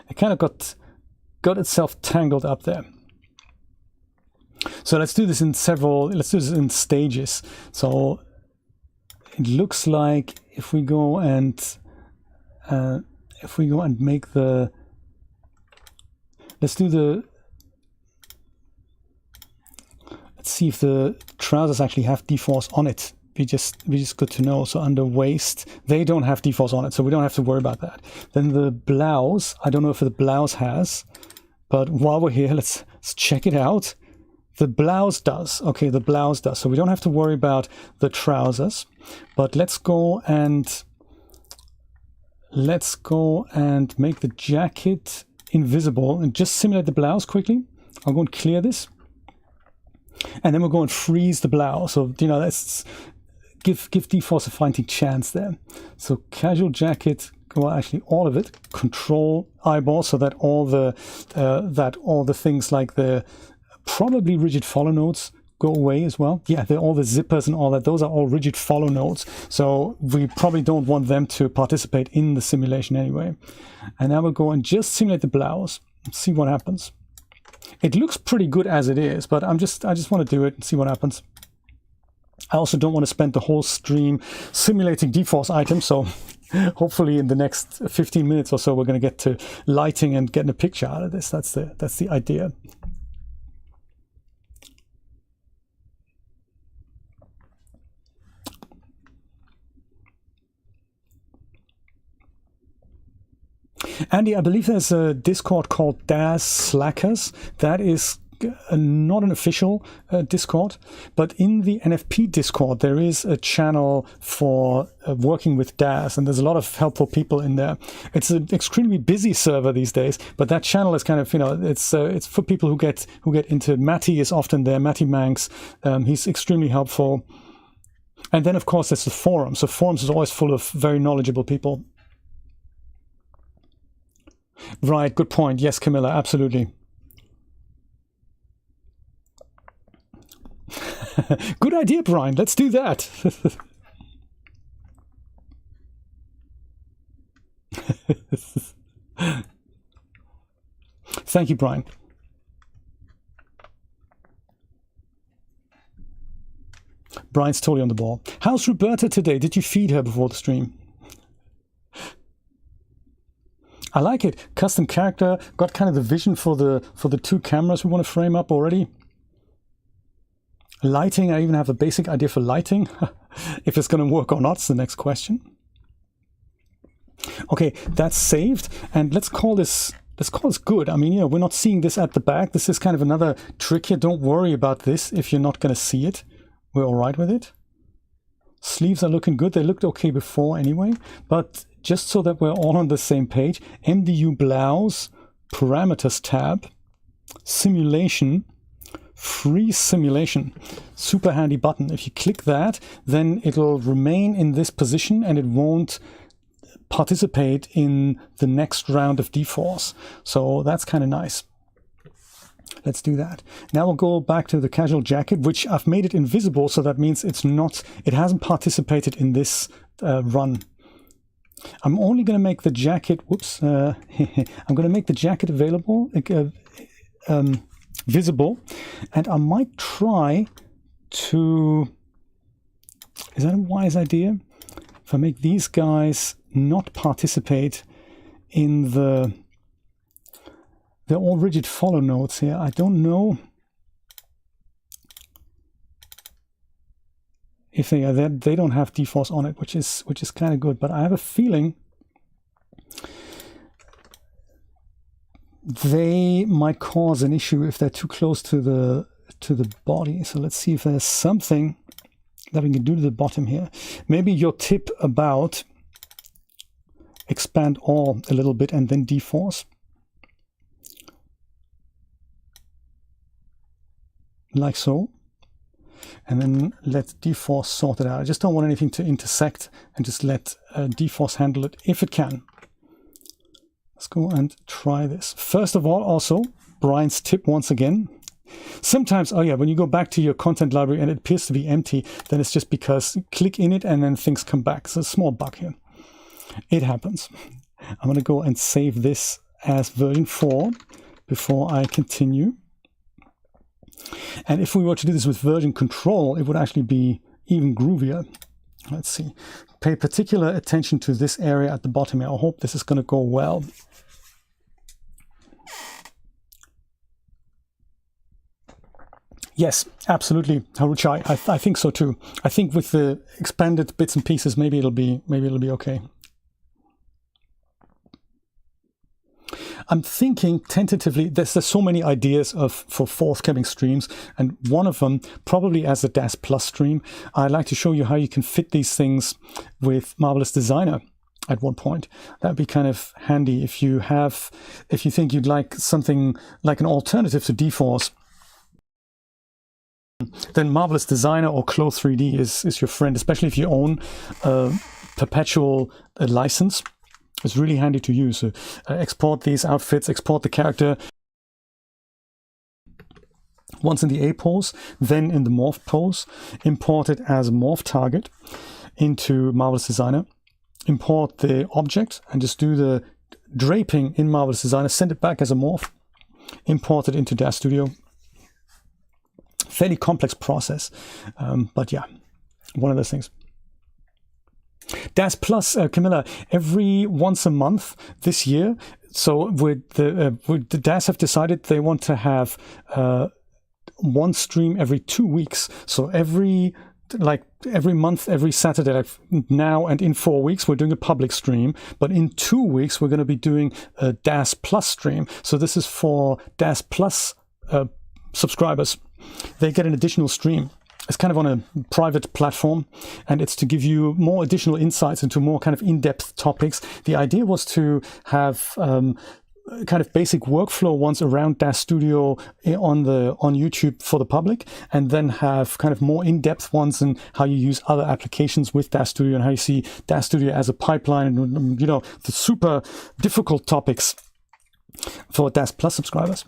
It kind of got itself tangled up there. So let's do this in stages. So it looks like if we go and make the, let's see if the trousers actually have dForce on it. Be just good to know. So under waist, they don't have dForce on it, so we don't have to worry about that. Then the blouse, I don't know if the blouse has, but while we're here, let's check it out. The blouse does. Okay, the blouse does. So we don't have to worry about the trousers. But let's go and make the jacket invisible and just simulate the blouse quickly. I'll go and clear this. And then we'll go and freeze the blouse. So, you know, let's give dForce a fighting chance there. So casual jacket, well, actually all of it, control eyeball, so that all the things like the probably rigid follow nodes go away as well. Yeah, all the zippers and all that, those are all rigid follow nodes. So we probably don't want them to participate in the simulation anyway. And now we'll go and just simulate the blouse and see what happens. It looks pretty good as it is, but I just want to do it and see what happens. I also don't want to spend the whole stream simulating dForce items, so hopefully in the next 15 minutes or so we're going to get to lighting and getting a picture out of this. That's the idea. Andy, I believe there's a Discord called Daz Slackers. That is not an official Discord, but in the NFP Discord, there is a channel for working with Daz, and there's a lot of helpful people in there. It's an extremely busy server these days, but that channel is kind of, you know, it's for people who get into. Matty is often there. Matty Manx, he's extremely helpful. And then, of course, there's the forum. So forums is always full of very knowledgeable people. Right, good point. Yes, Camilla, absolutely. Good idea, Brian. Let's do that. Thank you, Brian. Brian's totally on the ball. How's Roberta today? Did you feed her before the stream? I like it. Custom character. Got kind of the vision for the two cameras we want to frame up already. Lighting. I even have a basic idea for lighting. If it's going to work or not is the next question. Okay, that's saved. And let's call this good. I mean, you know, we're not seeing this at the back. This is kind of another trick here. Don't worry about this if you're not going to see it. We're all right with it. Sleeves are looking good. They looked okay before anyway. But just so that we're all on the same page, MDU blouse parameters tab. simulation, free simulation, super handy button. If you click that, then it'll remain in this position and it won't participate in the next round of dForce. So that's kind of nice. Let's do that. Now we'll go back to the casual jacket, which I've made it invisible, so that means it hasn't participated in this run. I'm only going to make the jacket, whoops, I'm going to make the jacket available, visible, and I might try to, is that a wise idea? If I make these guys not participate in they're all rigid follow nodes here. I don't know if they are that they don't have dForce on it, which is kind of good, but I have a feeling they might cause an issue if they're too close to the body. So let's see if there's something that we can do to the bottom here. Maybe your tip about expand all a little bit and then dForce. Like so. And then let dForce sort it out. I just don't want anything to intersect, and just let dForce handle it if it can. Let's go and try this. First of all, also, Brian's tip once again. Sometimes, oh yeah, when you go back to your content library and it appears to be empty, then it's just because you click in it and then things come back. It's a small bug here. It happens. I'm going to go and save this as version 4 before I continue. And if we were to do this with version control, it would actually be even groovier. Let's see. Pay particular attention to this area at the bottom here. I hope this is going to go well. Yes, absolutely, Haruchai. I think so too. I think with the expanded bits and pieces, maybe it'll be okay. I'm thinking tentatively, there's so many ideas for forthcoming streams, and one of them, probably as a Daz Plus stream, I'd like to show you how you can fit these things with Marvelous Designer at one point. That'd be kind of handy if you think you'd like something like an alternative to dForce. Then Marvelous Designer or Clothes 3D is your friend, especially if you own a perpetual license. It's really handy to use. Export these outfits, export the character once in the A pose, then in the morph pose, import it as a morph target into Marvelous Designer, import the object and just do the draping in Marvelous Designer, send it back as a morph, import it into Daz Studio. Fairly complex process, but yeah, one of those things. Daz Plus, Camilla, every once a month this year. So with the Daz have decided they want to have one stream every 2 weeks. So every month, every Saturday, like now and in 4 weeks, we're doing a public stream. But in 2 weeks, we're going to be doing a Daz Plus stream. So this is for Daz Plus subscribers. They get an additional stream. It's kind of on a private platform, and it's to give you more additional insights into more kind of in-depth topics. The idea was to have kind of basic workflow ones around Daz Studio on YouTube for the public, and then have kind of more in-depth ones and how you use other applications with Daz Studio and how you see Daz Studio as a pipeline, and the super difficult topics for Daz Plus subscribers.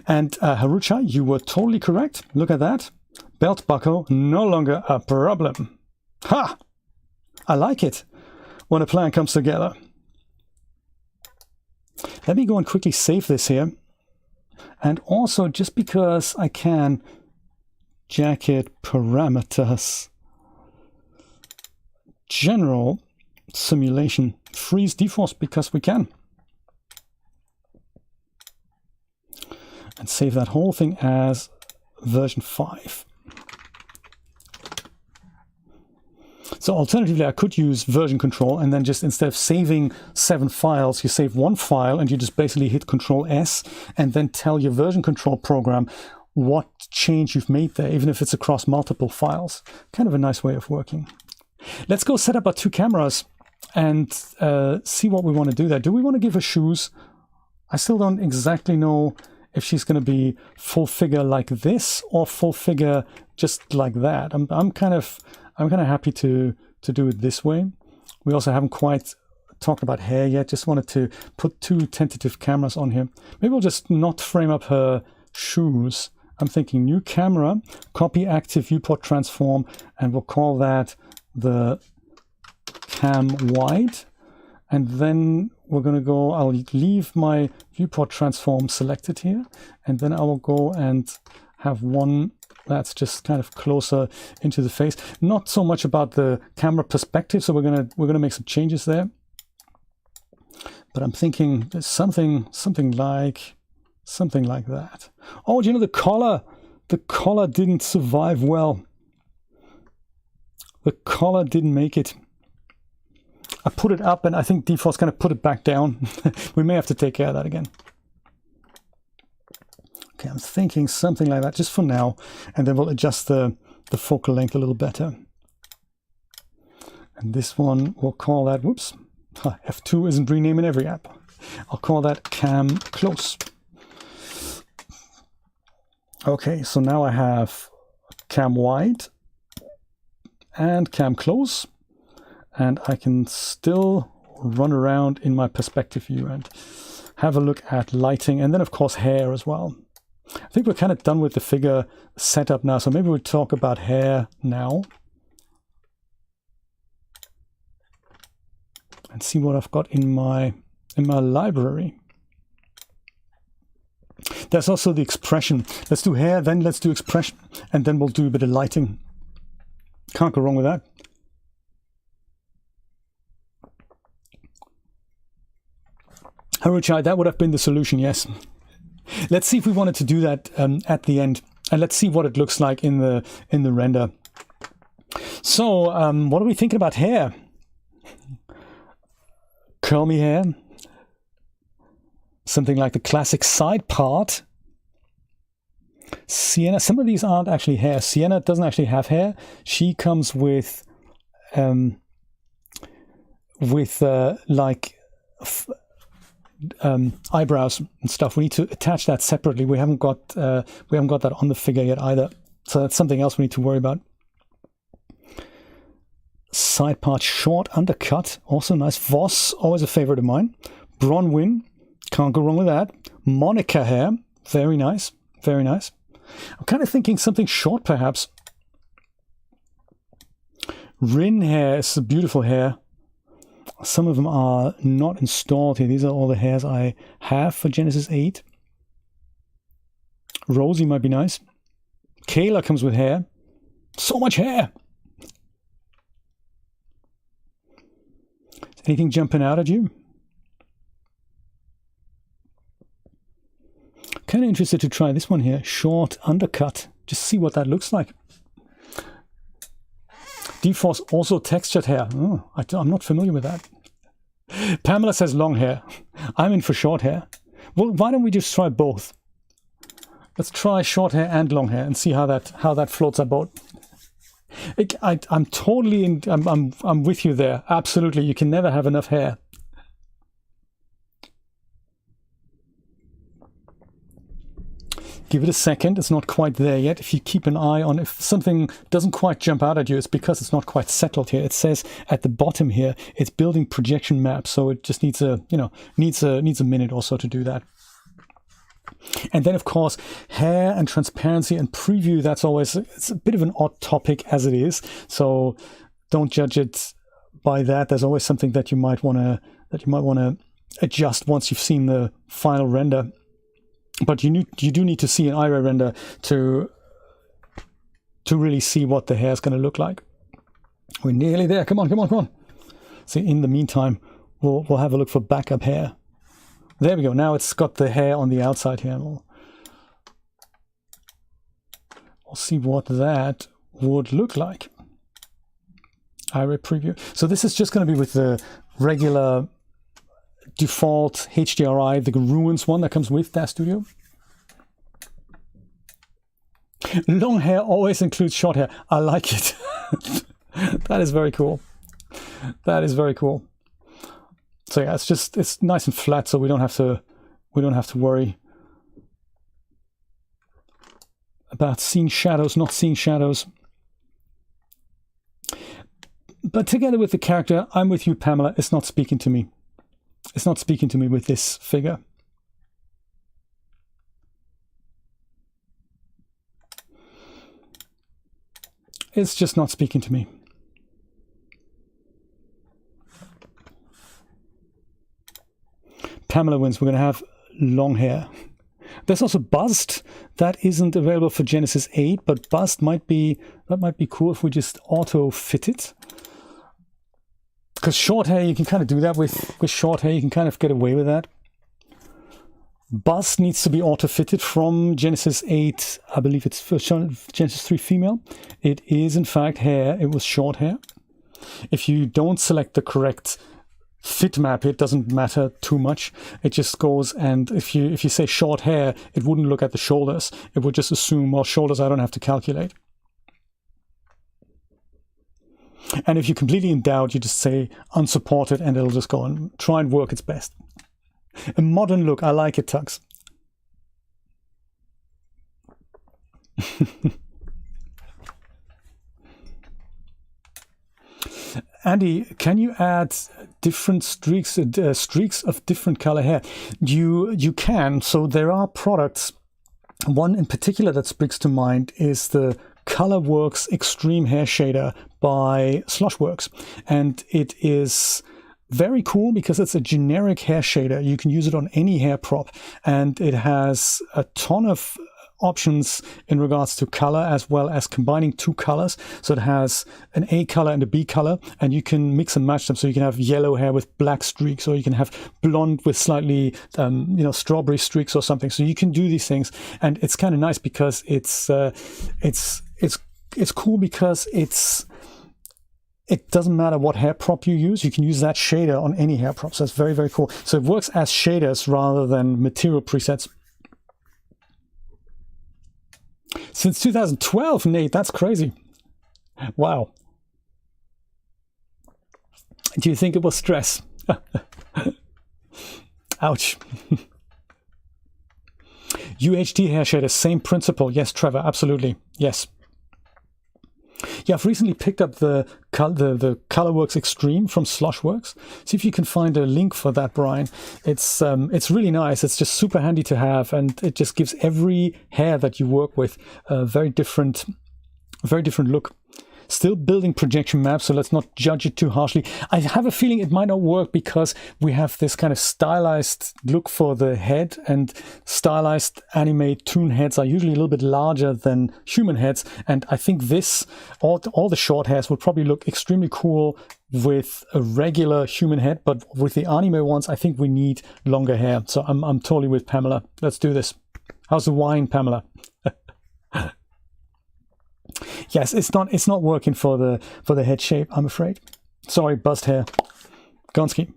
And Harucha, you were totally correct. Look at that. Belt buckle no longer a problem. Ha! I like it when a plan comes together. Let me go and quickly save this here. And also, just because I can, jacket parameters. General simulation. Freeze dForce because we can. And save that whole thing as version 5. So alternatively, I could use version control and then just instead of saving 7 files, you save 1 file and you just basically hit Control S and then tell your version control program what change you've made there, even if it's across multiple files. Kind of a nice way of working. Let's go set up our 2 cameras and see what we want to do there. Do we want to give her shoes? I still don't exactly know if she's going to be full figure like this or full figure just like that. I'm kind of happy to do it this way. We also haven't quite talked about hair yet. Just wanted to put 2 tentative cameras on here. Maybe we'll just not frame up her shoes. I'm thinking new camera, copy active viewport transform, and we'll call that the cam wide. And then we're going to go, I'll leave my viewport transform selected here, and then I will go and have one that's just kind of closer into the face. Not so much about the camera perspective, so we're gonna make some changes there. But I'm thinking there's something like that. Oh, do you know the collar didn't survive well. The collar didn't make it. I put it up and I think dForce kind of put it back down. We may have to take care of that again. Okay, I'm thinking something like that just for now, and then we'll adjust the focal length a little better. And this one, we'll call that, whoops, F2 isn't renaming every app. I'll call that cam close. Okay, so now I have cam wide and cam close, and I can still run around in my perspective view and have a look at lighting, and then of course hair as well. I think we're kind of done with the figure setup now, so maybe we'll talk about hair now and see what I've got in my library. There's also the expression. Let's do hair, then let's do expression, and then we'll do a bit of lighting. Can't go wrong with that. Haruchai, that would have been the solution, yes. Let's see if we wanted to do that at the end, and let's see what it looks like in the render. So, what are we thinking about hair? Curl me hair. Something like the classic side part. Sienna, some of these aren't actually hair. Sienna doesn't actually have hair. She comes with eyebrows and stuff. We need to attach that separately. We haven't got that on the figure yet either. So that's something else we need to worry about. Side part short undercut, also nice. Voss, always a favorite of mine. Bronwyn, can't go wrong with that. Monica hair, very nice, very nice. I'm kind of thinking something short perhaps. Rin hair is a beautiful hair. Some of them are not installed here. These are all the hairs I have for Genesis 8. Rosie might be nice. Kayla comes with hair. So much hair! Is anything jumping out at you? Kind of interested to try this one here. Short undercut. Just see what that looks like. dForce also textured hair. Oh, I'm not familiar with that. Pamela says long hair. I'm in for short hair. Well, why don't we just try both? Let's try short hair and long hair and see how that floats our boat. I'm totally in. I'm with you there. Absolutely, you can never have enough hair. Give it a second, it's not quite there yet. If you keep an eye on, if something doesn't quite jump out at you, it's because it's not quite settled here. It says at the bottom here, it's building projection maps, so it just needs a, needs a minute or so to do that. And then of course, hair and transparency and preview, that's always, it's a bit of an odd topic as it is. So don't judge it by that. There's always something that you might want to adjust once you've seen the final render. But you do need to see an iRay render to really see what the hair is going to look like. We're nearly there. Come on, come on, come on. So in the meantime, we'll have a look for backup hair. There we go. Now it's got the hair on the outside here. We'll see what that would look like. iRay preview. So this is just going to be with the regular default HDRI, the Ruins one that comes with Daz Studio. Long hair always includes short hair. I like it. That is very cool. That is very cool. So yeah, it's nice and flat, so we don't have to worry about seeing shadows, not seeing shadows. But together with the character, I'm with you, Pamela, it's not speaking to me. It's not speaking to me with this figure. It's just not speaking to me. Pamela wins. We're going to have long hair. There's also bust that isn't available for Genesis 8, but bust might be cool if we just auto fit it. Because short hair, you can kind of do that with short hair. You can kind of get away with that. Bust needs to be auto fitted from Genesis 8. I believe it's for Genesis 3 female. It is in fact hair. It was short hair. If you don't select the correct fit map, it doesn't matter too much. It just goes, and if you say short hair, it wouldn't look at the shoulders. It would just assume, well, shoulders I don't have to calculate. And if you're completely in doubt, you just say unsupported and it'll just go and try and work its best. A modern look. I like it, Tux. Andy, can you add different streaks of different color hair? You can. So there are products. One in particular that springs to mind is the Colorworks Extreme Hair Shader by Slushworks, and it is very cool because it's a generic hair shader. You can use it on any hair prop, and it has a ton of options in regards to color, as well as combining two colors. So it has an A color and a B color, and you can mix and match them. So you can have yellow hair with black streaks, or you can have blonde with slightly strawberry streaks or something. So you can do these things, and it's kind of nice because it's cool because it doesn't matter what hair prop you use. You can use that shader on any hair prop. So it's very, very cool. So it works as shaders rather than material presets. Since 2012, Nate, that's crazy. Wow. Do you think it was stress? Ouch. UHD hair shader, same principle. Yes, Trevor, absolutely. Yes. Yeah, I've recently picked up the Colorworks Extreme from Slushworks. See if you can find a link for that, Brian. It's really nice. It's just super handy to have, and it just gives every hair that you work with a very different look. Still building projection maps, so let's not judge it too harshly. I have a feeling it might not work because we have this kind of stylized look for the head, and stylized anime toon heads are usually a little bit larger than human heads, and I think all the short hairs would probably look extremely cool with a regular human head, but with the anime ones, I think we need longer hair. So I'm totally with Pamela. Let's do this. How's the wine, Pamela? Yes, it's not working for the head shape, I'm afraid. Sorry, buzzed hair. Gonski.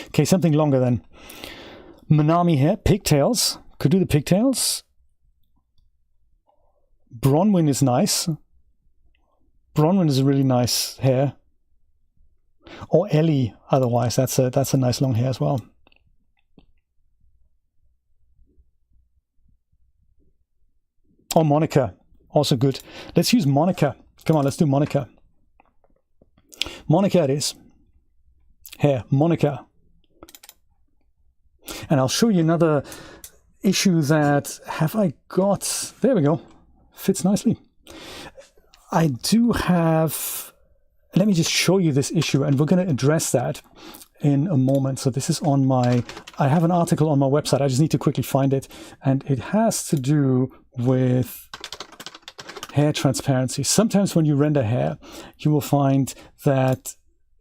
Okay, something longer then. Manami hair, pigtails. Could do the pigtails. Bronwyn is nice. Bronwyn is a really nice hair. Or Ellie, otherwise. That's a nice long hair as well. Or Monica, also good. Let's use Monica. Come on, let's do Monica. Monica it is. Hair, Monica. And I'll show you another issue that have I got. There we go. Fits nicely. I do have. Let me just show you this issue, and we're going to address that in a moment. So this is on my. I have an article on my website. I just need to quickly find it, and it has to do with hair transparency. Sometimes when you render hair, you will find that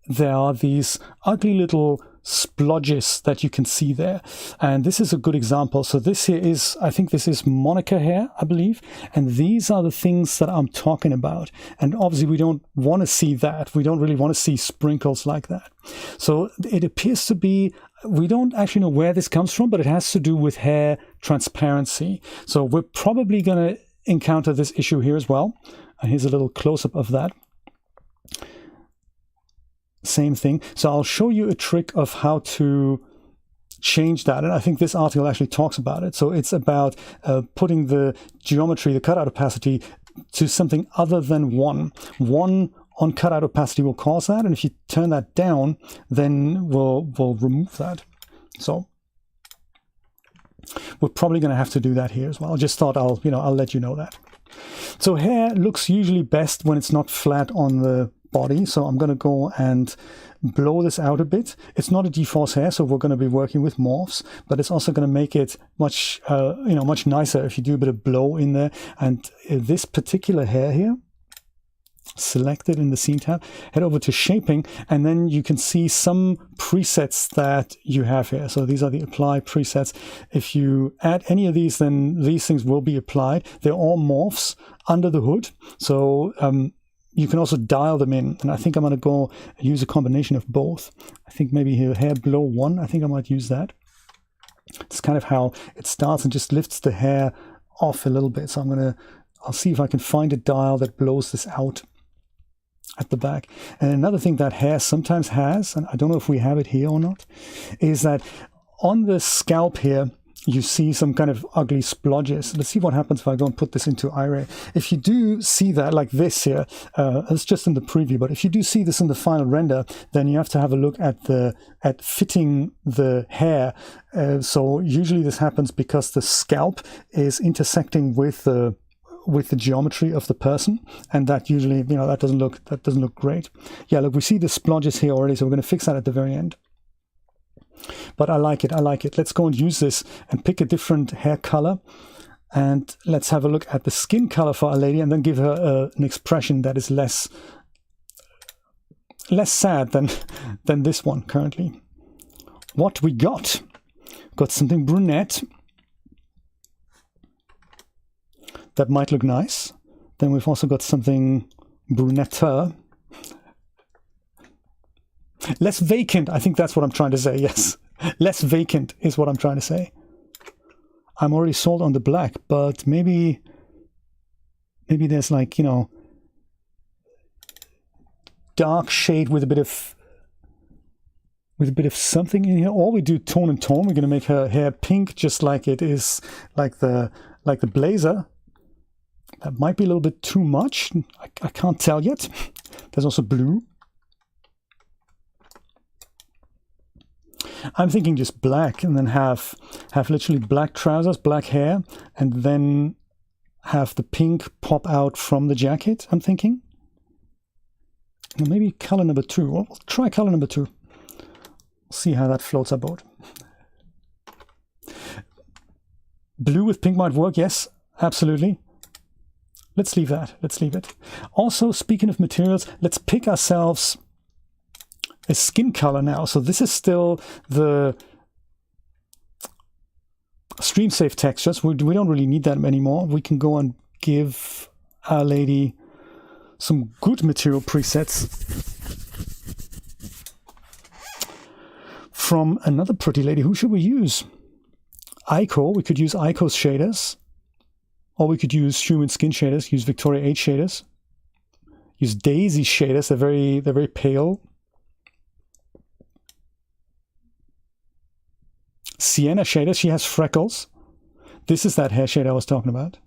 there are these ugly little splodges that you can see there. And this is a good example. So this here is, I think this is Monica hair, I believe. And these are the things that I'm talking about. And obviously we don't want to see that. We don't really want to see sprinkles like that. So it appears to be, we don't actually know where this comes from, but it has to do with hair transparency. So we're probably going to encounter this issue here as well. And here's a little close-up of that. Same thing. So I'll show you a trick of how to change that, and I think this article actually talks about it. So it's about putting the geometry, the cutout opacity, to something other than 1. 1 on cutout opacity will cause that, and if you turn that down, then we'll remove that. So we're probably going to have to do that here as well. I just thought I'll let you know that. So hair looks usually best when it's not flat on the body. So I'm going to go and blow this out a bit. It's not a dForce hair, so we're going to be working with morphs, but it's also going to make it much, much nicer if you do a bit of blow in there. And this particular hair here, select it in the scene tab, head over to shaping, and then you can see some presets that you have here. So these are the apply presets. If you add any of these, then these things will be applied. They're all morphs under the hood. So you can also dial them in, and I think I'm going to go use a combination of both. I think maybe here, hair blow 1, I think I might use that. It's kind of how it starts and just lifts the hair off a little bit. So I'll see if I can find a dial that blows this out at the back. And another thing that hair sometimes has, and I don't know if we have it here or not, is that on the scalp here, you see some kind of ugly splodges. Let's see what happens if I go and put this into iRay. If you do see that, like this here, it's just in the preview, but if you do see this in the final render, then you have to have a look at fitting the hair. So usually this happens because the scalp is intersecting with the geometry of the person, and that usually, that doesn't look great. Yeah, look, we see the splodges here already, so we're going to fix that at the very end. But I like it. Let's go and use this and pick a different hair color, and let's have a look at the skin color for our lady, and then give her an expression that is less sad than this one currently. What we got something brunette. That might look nice. Then we've also got something brunetter. Less vacant, I think that's what I'm trying to say, yes. Less vacant is what I'm trying to say. I'm already sold on the black, but maybe there's like, dark shade with a bit of something in here. Or we do tone and tone. We're going to make her hair pink, just like it is, like the blazer. That might be a little bit too much. I can't tell yet. There's also blue. I'm thinking just black, and then have literally black trousers, black hair, and then have the pink pop out from the jacket, I'm thinking. Or maybe color number 2. Well, we'll try color number 2. See how that floats our boat. Blue with pink might work, yes, absolutely. Let's leave that. Let's leave it. Also, speaking of materials, let's pick ourselves a skin color now. So this is still the stream safe textures. We don't really need that anymore. We can go and give our lady some good material presets from another pretty lady. Who should we use? Aiko. We could use Aiko's shaders. Or we could use human skin shaders, use Victoria H shaders, use Daisy shaders. They're very pale. Sienna shaders. She has freckles. This is that hair shade I was talking about.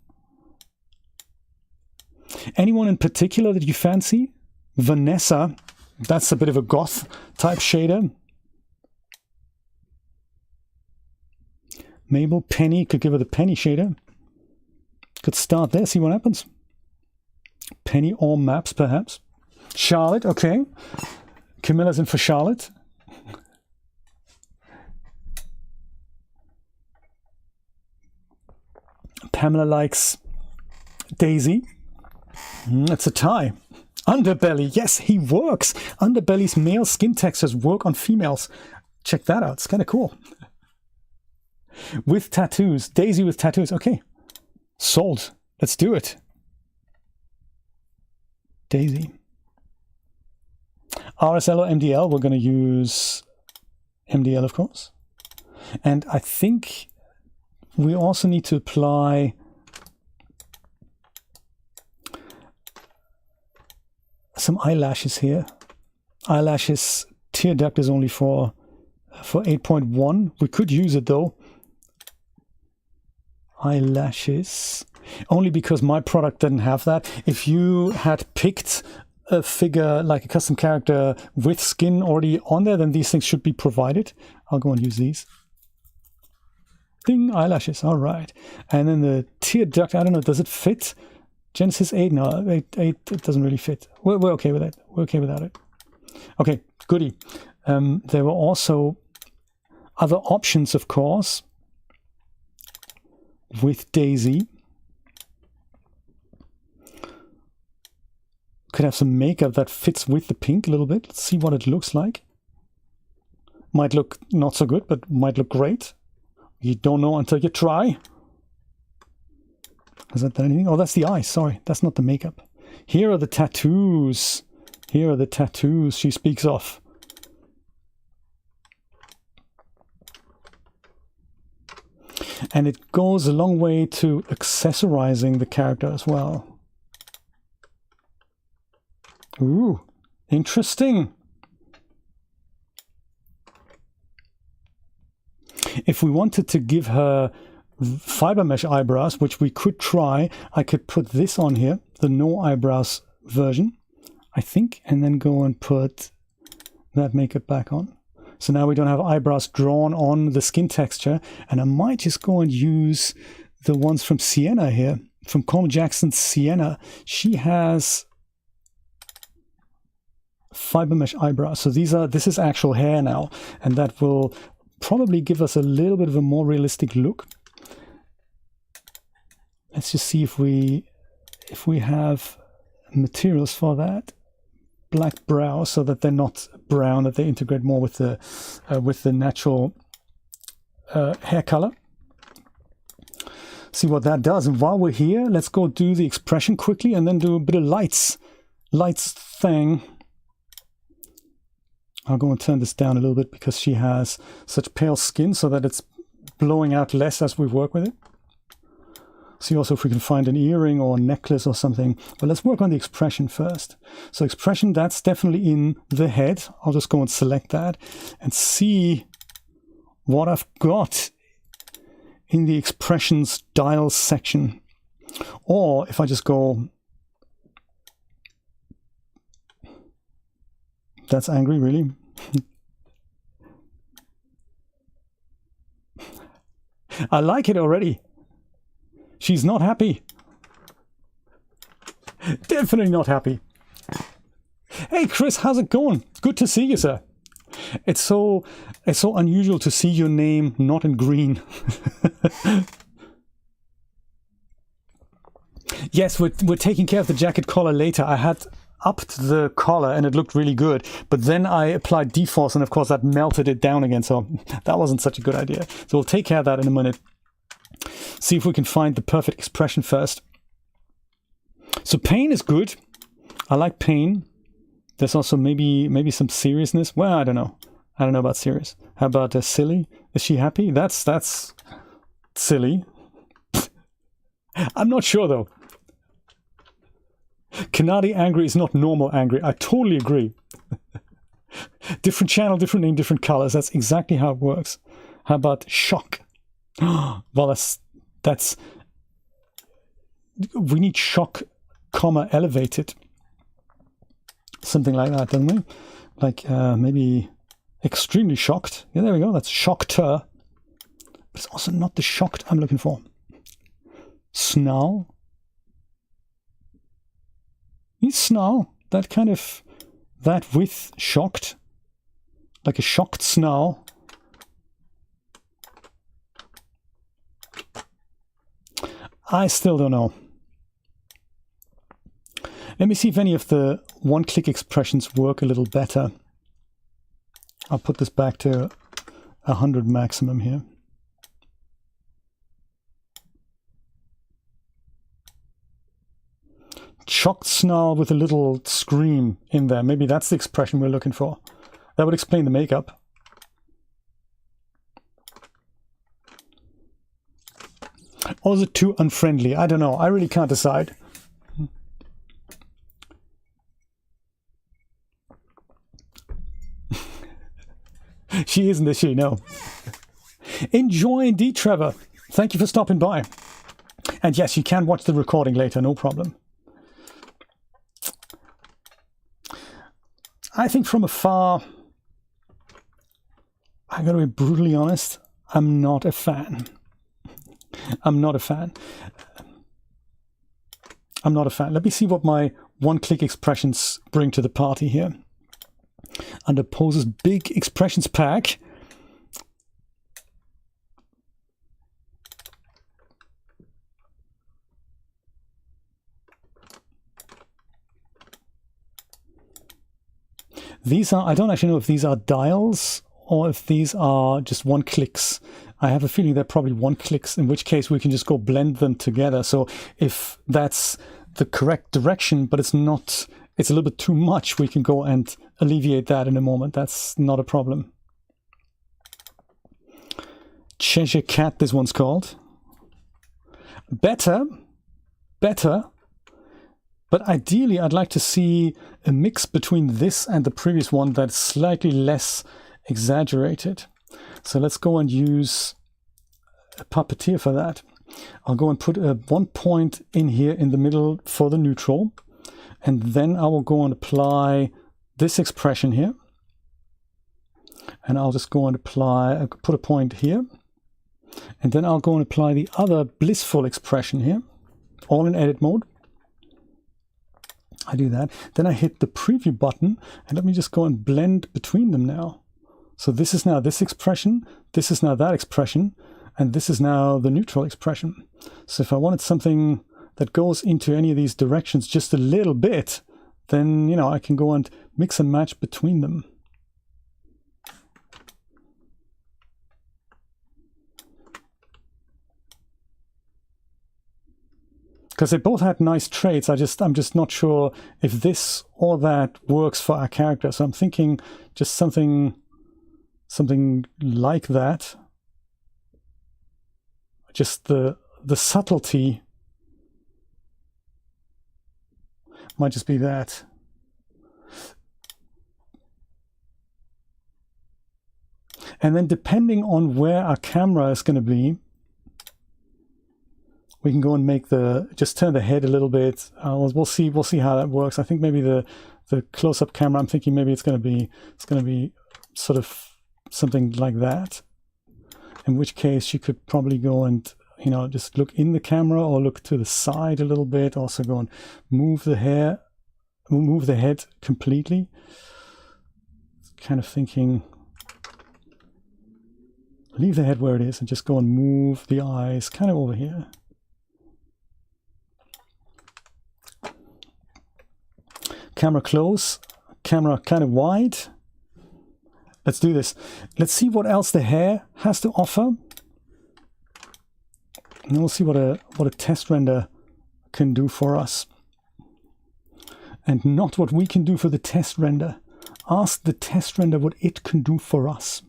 Anyone in particular that you fancy? Vanessa. That's a bit of a goth type shader. Mabel, Penny. Could give her the Penny shader. Could start there, see what happens. Penny or Maps, perhaps. Charlotte, okay. Camilla's in for Charlotte. Pamela likes Daisy. That's a tie. Underbelly, yes, he works. Underbelly's male skin textures work on females. Check that out, it's kind of cool. With tattoos, Daisy with tattoos, okay. Sold. Let's do it. Daisy. RSL or MDL, we're going to use MDL, of course. And I think we also need to apply some eyelashes here. Eyelashes, tear duct is only for for 8.1. We could use it though. Eyelashes. Only because my product didn't have that. If you had picked a figure, like a custom character with skin already on there, then these things should be provided. I'll go and use these. Ding, eyelashes, all right. And then the tear duct, I don't know, does it fit? Genesis 8, no, 8, it doesn't really fit. We're okay with it. We're okay without it. Okay, goodie. There were also other options, of course, with Daisy. Could have some makeup that fits with the pink a little bit. Let's see what it looks like. Might look not so good, but might look great. You don't know until you try. Is that anything? Oh, that's the eyes. Sorry, that's not the makeup. Here are the tattoos. Here are the tattoos she speaks of. And it goes a long way to accessorizing the character as well. Ooh, interesting. If we wanted to give her fiber mesh eyebrows, which we could try, I could put this on here, the no eyebrows version, I think, and then go and put that makeup back on. So now we don't have eyebrows drawn on the skin texture, and I might just go and use the ones from Sienna here, from Colm Jackson's Sienna. She has fiber mesh eyebrows. So this is actual hair now, and that will probably give us a little bit of a more realistic look. Let's just see if we have materials for that. Black brows, so that they're not brown, that they integrate more with the natural hair color. See what that does. And while we're here, let's go do the expression quickly and then do a bit of lights thing. I'll go and turn this down a little bit because she has such pale skin, so that it's blowing out less as we work with it. See also if we can find an earring or a necklace or something. But let's work on the expression first. So expression, that's definitely in the head. I'll just go and select that and see what I've got in the expressions dial section. Or if I just go, that's angry, really? I like it already. She's not happy. Definitely not happy. Hey Chris, how's it going? Good to see you, sir. It's so unusual to see your name not in green. Yes, we're taking care of the jacket collar later. I had upped the collar and it looked really good, but then I applied dForce and of course that melted it down again, so that wasn't such a good idea. So we'll take care of that in a minute. See if we can find the perfect expression first. So pain is good. I like pain. There's also maybe some seriousness. Well, I don't know. I don't know about serious. How about silly? Is she happy? That's silly. I'm not sure though. Kanadi angry is not normal angry. I totally agree. Different channel, different name, different colors. That's exactly how it works. How about shock? Well, that's we need shock, comma, elevated. Something like that, don't we? Like maybe extremely shocked. Yeah, there we go. That's shocked her. But it's also not the shocked I'm looking for. Snarl. Snarl. That kind of, that with shocked. Like a shocked snarl. I still don't know. Let me see if any of the one-click expressions work a little better. I'll put this back to 100 maximum here. Shocked snarl with a little scream in there. Maybe that's the expression we're looking for. That would explain the makeup. Or is it too unfriendly? I don't know. I really can't decide. She isn't, is she? No. Enjoy indeed, Trevor. Thank you for stopping by. And yes, you can watch the recording later, no problem. I think from afar, I gotta be brutally honest, I'm not a fan. I'm not a fan. I'm not a fan. Let me see what my one-click expressions bring to the party here. Under Pose's big expressions pack, these are, I don't actually know if these are dials or if these are just one clicks. I have a feeling they're probably one clicks, in which case we can just go blend them together. So if that's the correct direction, but it's not, it's a little bit too much, we can go and alleviate that in a moment. That's not a problem. Cheshire Cat, this one's called. Better, but ideally I'd like to see a mix between this and the previous one that's slightly less exaggerated. So let's go and use a puppeteer for that. I'll go and put a 1 point in here in the middle for the neutral, and then I will go and apply this expression here, and I'll just go and apply, put a point here, and then I'll go and apply the other blissful expression here, all in edit mode. I do that, then I hit the preview button, and let me just go and blend between them now. So this is now this expression, this is now that expression, and this is now the neutral expression. So if I wanted something that goes into any of these directions just a little bit, then, you know, I can go and mix and match between them. Because they both had nice traits. I'm just not sure if this or that works for our character. So I'm thinking just something like that. Just the subtlety might just be that. And then depending on where our camera is going to be, we can go and make just turn the head a little bit. We'll see how that works. I think maybe the close-up camera, I'm thinking maybe it's going to be sort of something like that. In which case you could probably go and, you know, just look in the camera or look to the side a little bit. Also go and move the head completely. Kind of thinking, leave the head where it is and just go and move the eyes kind of over here. Camera close, camera kind of wide. Let's do this. Let's see what else the hair has to offer. And then we'll see what a test render can do for us. And not what we can do for the test render. Ask the test render what it can do for us.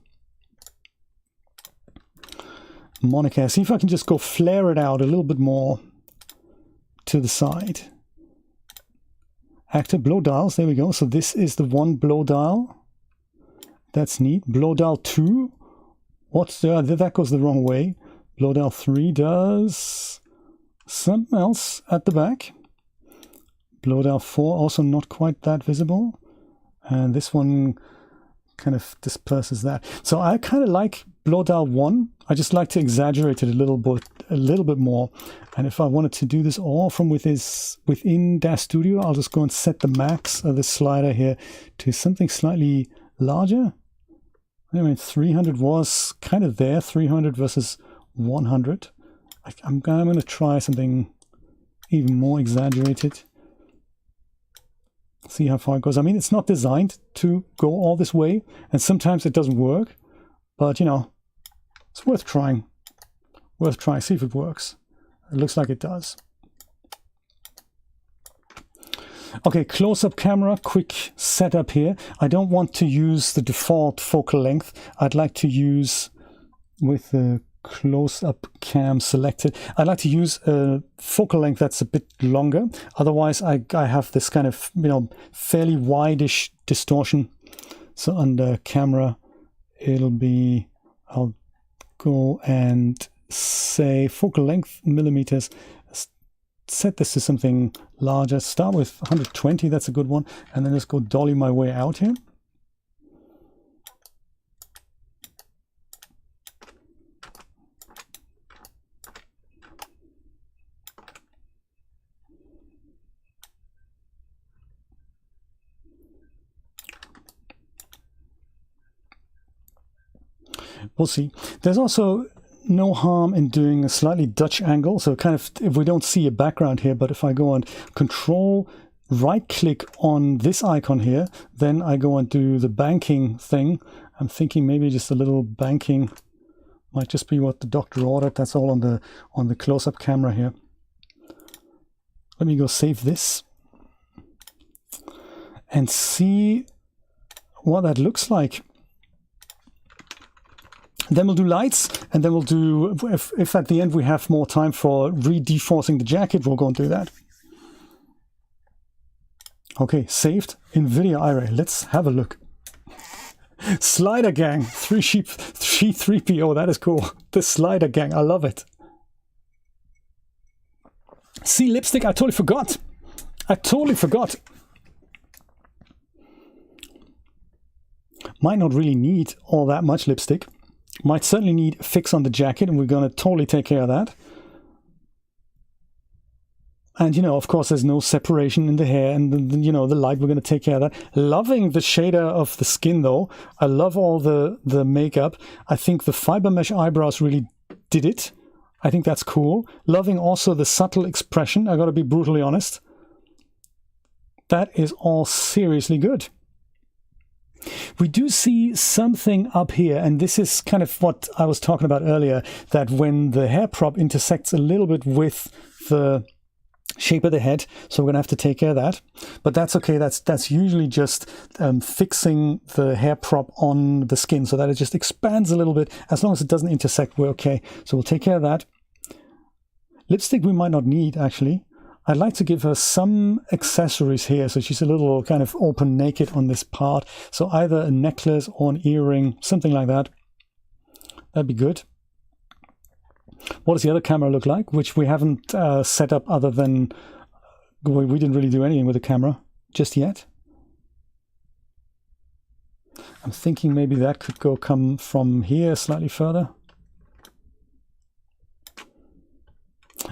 Monica, see if I can just go flare it out a little bit more to the side. Active blow dials, there we go. So this is the one blow dial. That's neat. Blow dial 2. What's that goes the wrong way. Blow dial 3 does something else at the back. Blow dial 4 also not quite that visible. And this one kind of disperses that. So I kind of like blow dial 1. I just like to exaggerate it a little bit more. And if I wanted to do this all from within Daz Studio, I'll just go and set the max of the slider here to something slightly larger. I mean, 300 was kind of there, 300 versus 100. I'm going to try something even more exaggerated. See how far it goes. I mean, it's not designed to go all this way, and sometimes it doesn't work, but, you know, it's worth trying. Worth trying, see if it works. It looks like it does. Okay, close-up camera, quick setup here. I don't want to use the default focal length. I'd like to use, with the close-up cam selected, I'd like to use a focal length that's a bit longer. Otherwise, I have this kind of, you know, fairly wide-ish distortion. So under camera, it'll be, I'll go and say focal length millimeters, set this to something larger, start with 120, that's a good one, and then just go dolly my way out here. We'll see. There's also no harm in doing a slightly Dutch angle. So kind of, if we don't see a background here, but if I go and control right click on this icon here, then I go and do the banking thing. I'm thinking maybe just a little banking might just be what the doctor ordered. That's all on the close-up camera here. Let me go save this and see what that looks like. Then we'll do lights, and then we'll do, if at the end we have more time for re-deforcing the jacket, we'll go and do that. Okay, saved in Video Array. Let's have a look. Slider Gang, 3PO, that is cool. The Slider Gang, I love it. See, lipstick, I totally forgot. Might not really need all that much lipstick. Might certainly need a fix on the jacket, and we're going to totally take care of that. And, you know, of course, there's no separation in the hair and, you know, the light, we're going to take care of that. Loving the shader of the skin, though. I love all the makeup. I think the fiber mesh eyebrows really did it. I think that's cool. Loving also the subtle expression. I got to be brutally honest. That is all seriously good. We do see something up here, and this is kind of what I was talking about earlier, that when the hair prop intersects a little bit with the shape of the head, so we're going to have to take care of that. But that's okay, that's usually just fixing the hair prop on the skin so that it just expands a little bit. As long as it doesn't intersect, we're okay. So we'll take care of that. Lipstick we might not need, actually. I'd like to give her some accessories here, so she's a little kind of open naked on this part. So either a necklace or an earring, something like that. That'd be good. What does the other camera look like? Which we haven't set up other than... We didn't really do anything with the camera just yet. I'm thinking maybe that could come from here slightly further.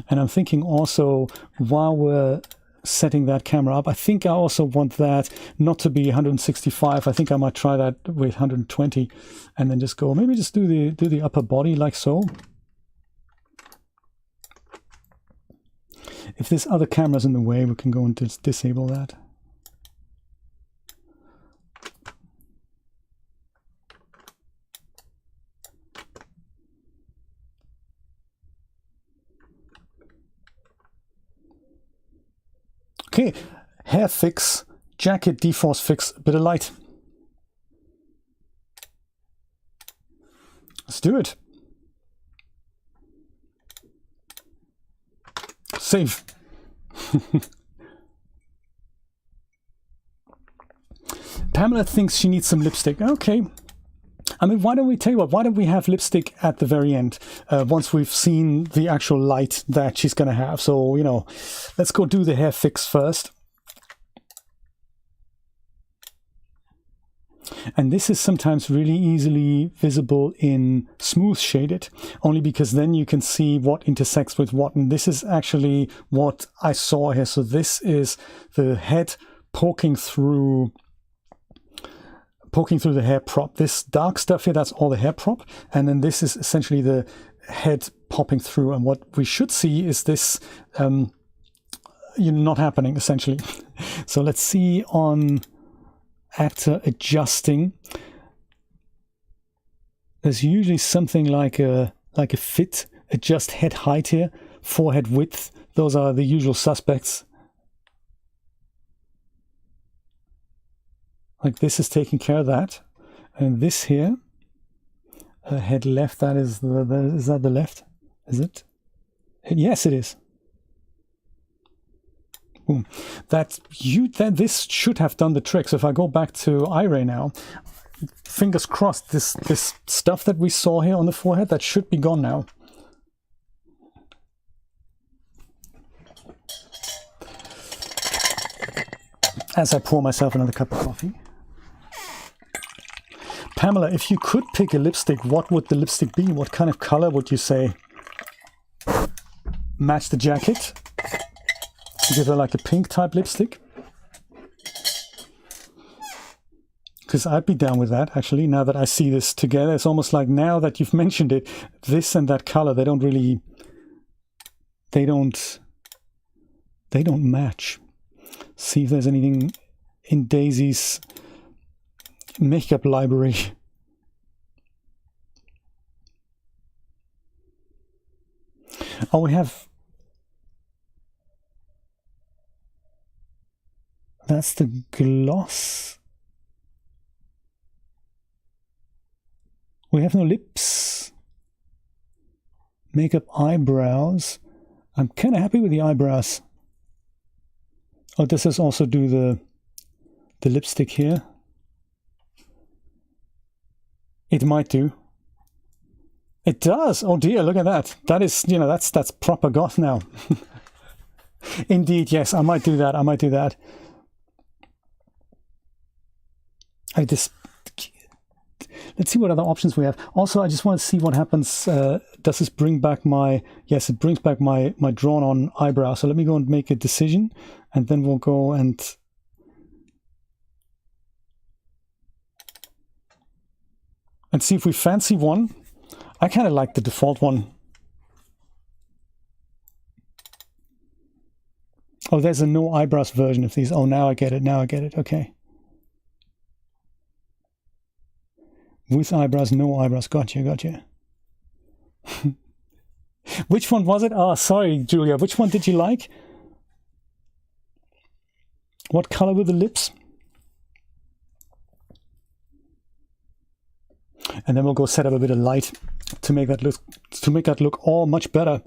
And I'm thinking also, while we're setting that camera up, I think I also want that not to be 165. I think I might try that with 120 and then just go, maybe just do the upper body like so. If this other camera's in the way, we can go and just disable that. Okay, hair fix, jacket dForce fix, a bit of light. Let's do it. Save. Pamela thinks she needs some lipstick. Okay. I mean, why don't we tell you what? Why don't we have lipstick at the very end, once we've seen the actual light that she's going to have? So, you know, let's go do the hair fix first. And this is sometimes really easily visible in smooth shaded, only because then you can see what intersects with what. And this is actually what I saw here. So this is the head poking through the hair prop. This dark stuff here, that's all the hair prop. And then this is essentially the head popping through. And what we should see is this not happening, essentially. So let's see on actor adjusting. There's usually something like a fit, adjust head height here, forehead width. Those are the usual suspects. Like this is taking care of that. And this here, head left, that is is that the left? Is it? Yes, it is. Boom. This should have done the trick. So if I go back to iRay now, fingers crossed, this stuff that we saw here on the forehead, that should be gone now. As I pour myself another cup of coffee. Pamela, if you could pick a lipstick, what would the lipstick be? What kind of color would you say? Match the jacket? Give her like a pink type lipstick? Because I'd be down with that, actually, now that I see this together. It's almost like, now that you've mentioned it, this and that color, they don't match. See if there's anything in Daisy's makeup library. Oh, we have... That's the gloss. We have no lips. Makeup eyebrows. I'm kind of happy with the eyebrows. Oh, does this also do the lipstick here? It might do. It does. Oh dear, look at that. That is, you know, that's proper goth now. Indeed, yes, I might do that. I might do that. Let's see what other options we have. Also, I just want to see what happens. Does this bring back my... Yes, it brings back my drawn-on eyebrow. So let me go and make a decision, and then we'll go and... see if we fancy one. I kind of like the default one. Oh, there's a no eyebrows version of these. Oh, now I get it. Now I get it. Okay. With eyebrows, no eyebrows. Gotcha, gotcha. Which one was it? Oh, sorry, Julia. Which one did you like? What color were the lips? And then we'll go set up a bit of light to make that look all much better.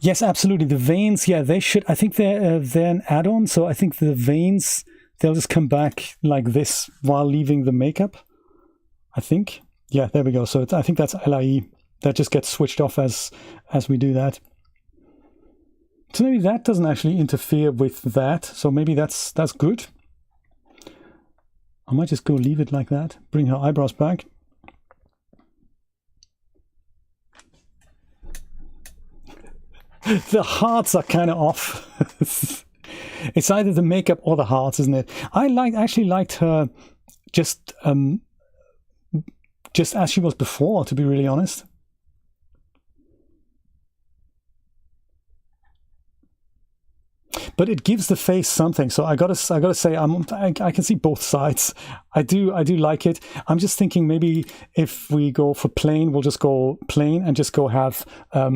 Yes, absolutely. The veins, yeah, they should. I think they're an add-on, so I think the veins, they'll just come back like this while leaving the makeup. I think. Yeah, there we go. So I think that's LIE. That just gets switched off as we do that. So maybe that doesn't actually interfere with that. So maybe that's good. I might just go leave it like that. Bring her eyebrows back. The hearts are kind of off. It's either the makeup or the hearts, isn't it? I actually liked her just as she was before, to be really honest. But it gives the face something. So I gotta say, I can see both sides. I do like it. I'm just thinking maybe if we go for plain, we'll just go plain and just go have. Let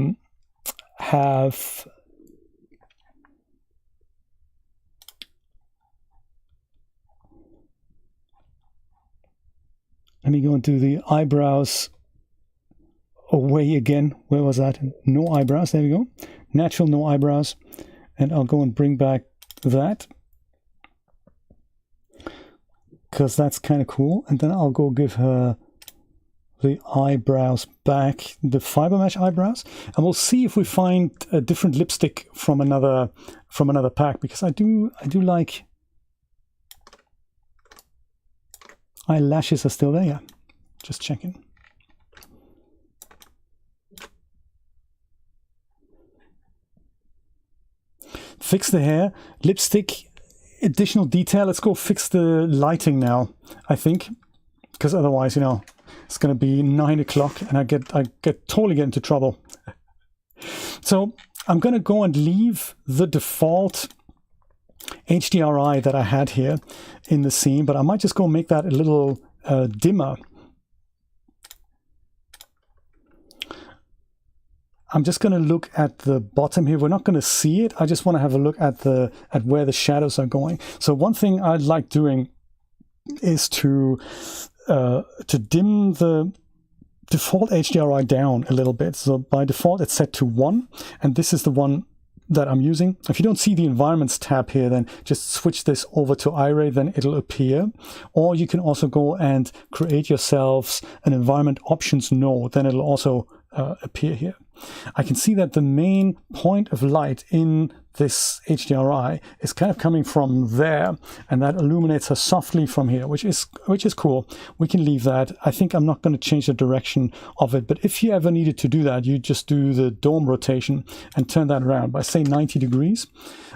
me go and do the eyebrows away again. Where was that? No eyebrows. There we go. Natural, no eyebrows. And I'll go and bring back that, because that's kind of cool. And then I'll go give her the eyebrows back, the fiber mesh eyebrows, and we'll see if we find a different lipstick from another pack, because I do like eyelashes are still there. Yeah, just checking. Fix the hair, lipstick, additional detail. Let's go fix the lighting now, I think, because otherwise, you know, it's going to be 9 o'clock and I totally get into trouble. So I'm going to go and leave the default HDRI that I had here in the scene, but I might just go make that a little dimmer. I'm just going to look at the bottom here. We're not going to see it. I just want to have a look at where the shadows are going. So one thing I like doing is to dim the default HDRI down a little bit. So by default, it's set to 1, and this is the one that I'm using. If you don't see the environments tab here, then just switch this over to Iray, then it'll appear. Or you can also go and create yourselves an environment options node, then it'll also appear here. I can see that the main point of light in this HDRI is kind of coming from there, and that illuminates her softly from here, which is cool. We can leave that. I think I'm not going to change the direction of it, but if you ever needed to do that, you just do the dome rotation and turn that around by, say, 90 degrees,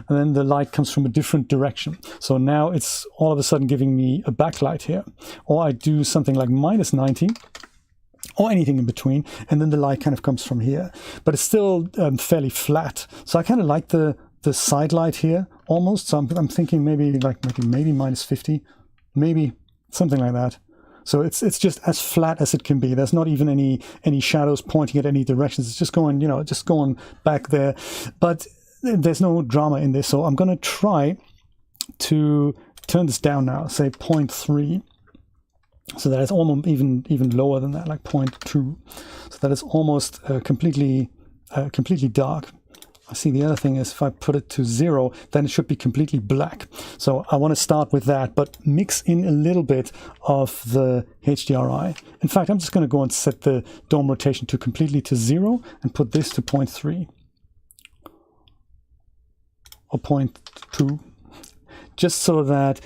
and then the light comes from a different direction. So now it's all of a sudden giving me a backlight here. Or I do something like minus 90, or anything in between, and then the light kind of comes from here, but it's still fairly flat. So I kind of like the side light here almost. So I'm thinking maybe minus 50, maybe something like that. So it's just as flat as it can be. There's not even any shadows pointing at any directions. It's just going, just going back there. But there's no drama in this. So I'm going to try to turn this down now, say 0.3. So that it's almost even lower than that, like 0.2. So that it's almost completely dark. I see the other thing is if I put it to 0, then it should be completely black. So I want to start with that, but mix in a little bit of the HDRI. In fact, I'm just going to go and set the dome rotation to completely to 0 and put this to 0.3 or 0.2, just so that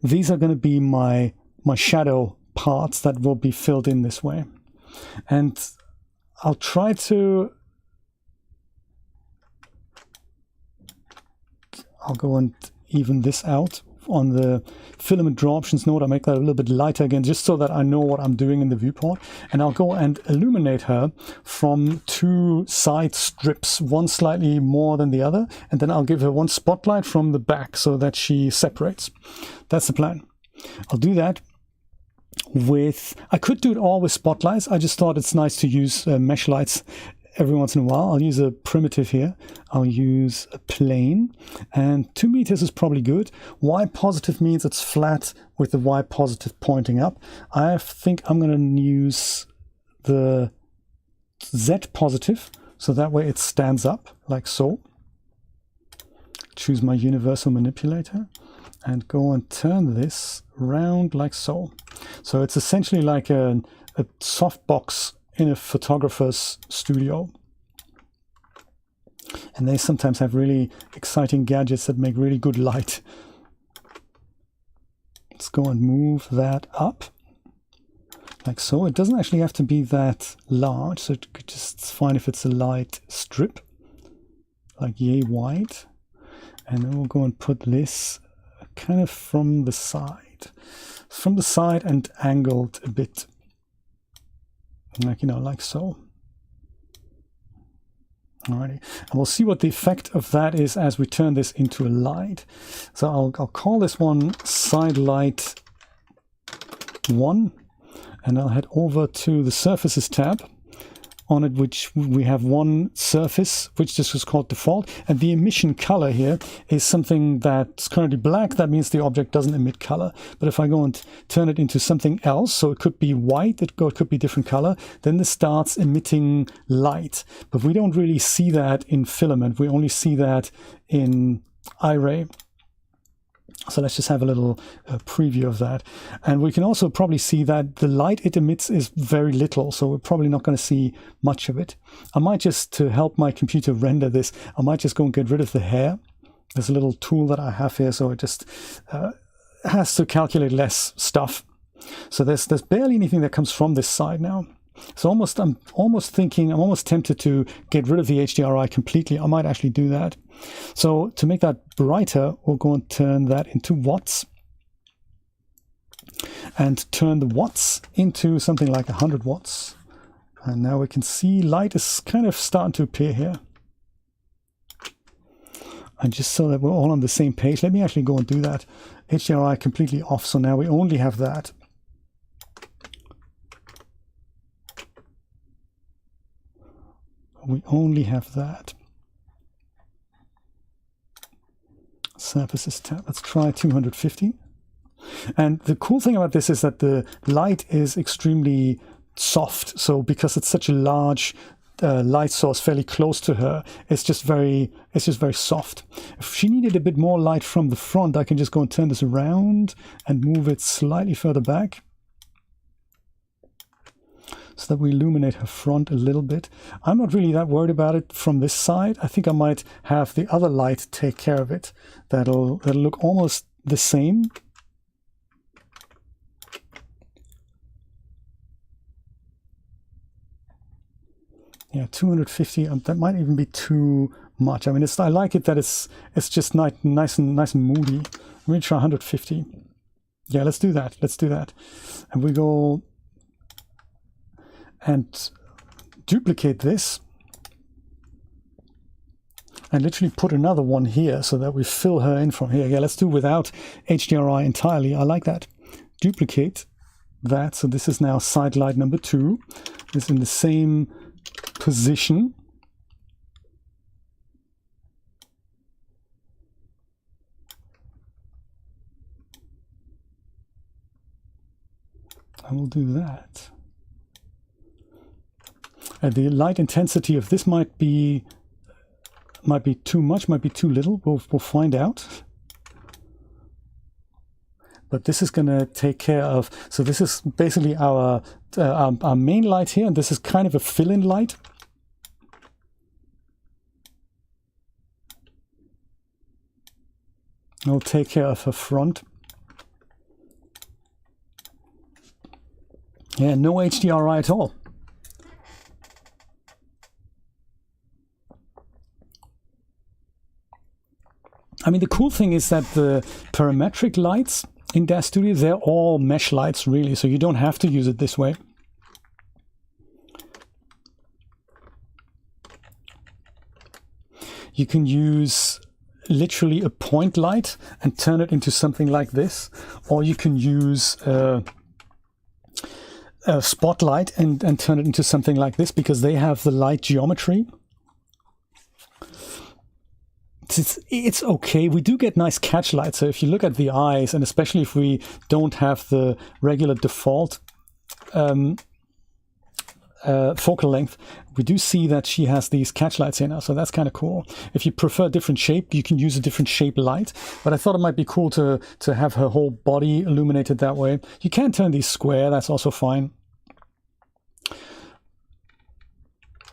these are going to be my shadow parts that will be filled in this way. And I'll try to, I'll go and even this out on the filament draw options node. I'll make that a little bit lighter again, just so that I know what I'm doing in the viewport. And I'll go and illuminate her from 2 side strips, one slightly more than the other. And then I'll give her one spotlight from the back so that she separates. That's the plan. I'll do that with, I could do it all with spotlights. I just thought it's nice to use mesh lights every once in a while. I'll use a primitive here. I'll use a plane, and 2 meters is probably good. Y positive means it's flat with the Y positive pointing up. I think I'm going to use the Z positive, so that way it stands up like so. Choose my universal manipulator and go and turn this round like so. So it's essentially like a softbox in a photographer's studio. And they sometimes have really exciting gadgets that make really good light. Let's go and move that up like so. It doesn't actually have to be that large, so it could just, it's fine if it's a light strip, like yay wide. And then we'll go and put this kind of from the side and angled a bit. Like, like so. Alrighty, and we'll see what the effect of that is as we turn this into a light. So I'll call this one side light 1, and I'll head over to the surfaces tab. On it, which we have one surface, which this was called default, and the emission color here is something that's currently black. That means the object doesn't emit color. But if I go and turn it into something else, so it could be white, it could be different color, then this starts emitting light. But we don't really see that in filament. We only see that in Iray. So let's just have a little preview of that. And we can also probably see that the light it emits is very little, so we're probably not going to see much of it. I might just, to help my computer render this, I might just go and get rid of the hair. There's a little tool that I have here, so it just has to calculate less stuff. So there's barely anything that comes from this side now. So I'm almost tempted to get rid of the HDRI completely. I might actually do that. So to make that brighter, we'll go and turn that into watts. And turn the watts into something like 100 watts. And now we can see light is kind of starting to appear here. And just so that we're all on the same page, let me actually go and do that. HDRI completely off, so now we only have that. We only have that. Surfaces tab. Let's try 250. And the cool thing about this is that the light is extremely soft. So because it's such a large light source fairly close to her, it's just very soft. If she needed a bit more light from the front, I can just go and turn this around and move it slightly further back, so that we illuminate her front a little bit. I'm not really that worried about it from this side. I think I might have the other light take care of it. That'll look almost the same. Yeah, 250. That might even be too much. I mean, I like it that it's just nice and moody. Let me try 150. Yeah, let's do that. Let's do that. And we go and duplicate this and literally put another one here so that we fill her in from here. Yeah, let's do without HDRI entirely. I like that. Duplicate that. So this is now side light number 2. It's in the same position. I will do that. And the light intensity of this might be too much, might be too little. We'll find out. But this is going to take care of. So this is basically our main light here, and this is kind of a fill-in light. I'll take care of her front. Yeah, no HDRI at all. I mean, the cool thing is that the parametric lights in Daz Studio, they're all mesh lights, really, so you don't have to use it this way. You can use literally a point light and turn it into something like this, or you can use a spotlight and turn it into something like this, because they have the light geometry. It's okay. We do get nice catch lights. So if you look at the eyes, and especially if we don't have the regular default focal length, we do see that she has these catch lights here now. So that's kind of cool. If you prefer a different shape, you can use a different shape light. But I thought it might be cool to have her whole body illuminated that way. You can turn these square. That's also fine.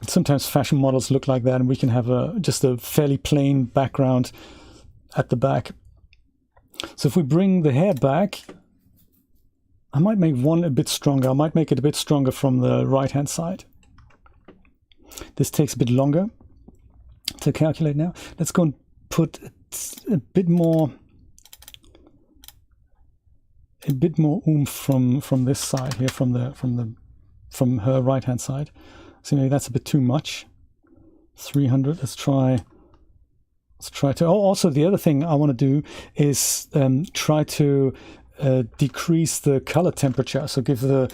Sometimes fashion models look like that, and we can have just a fairly plain background at the back. So if we bring the hair back, I might make one a bit stronger. I might make it a bit stronger from the right-hand side. This takes a bit longer to calculate now. Let's go and put a bit more oomph from this side here, from her right-hand side. So maybe that's a bit too much. 300. Let's try to. Oh, also the other thing I want to do is try to decrease the color temperature. So give the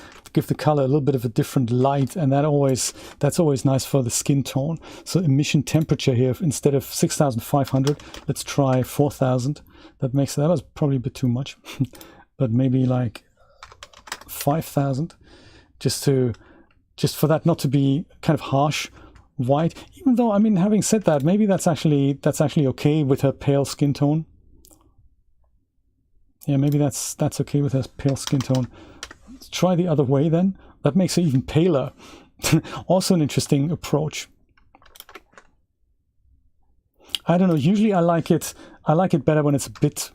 color a little bit of a different light, and that's always nice for the skin tone. So emission temperature here, instead of 6,500, let's try 4,000. That was probably a bit too much, but maybe like 5,000, just for that not to be kind of harsh white. Even though, I mean, having said that, maybe that's actually okay with her pale skin tone. Yeah, maybe that's okay with her pale skin tone. Let's try the other way then. That makes her even paler. Also an interesting approach. I don't know. Usually I like it better when it's a bit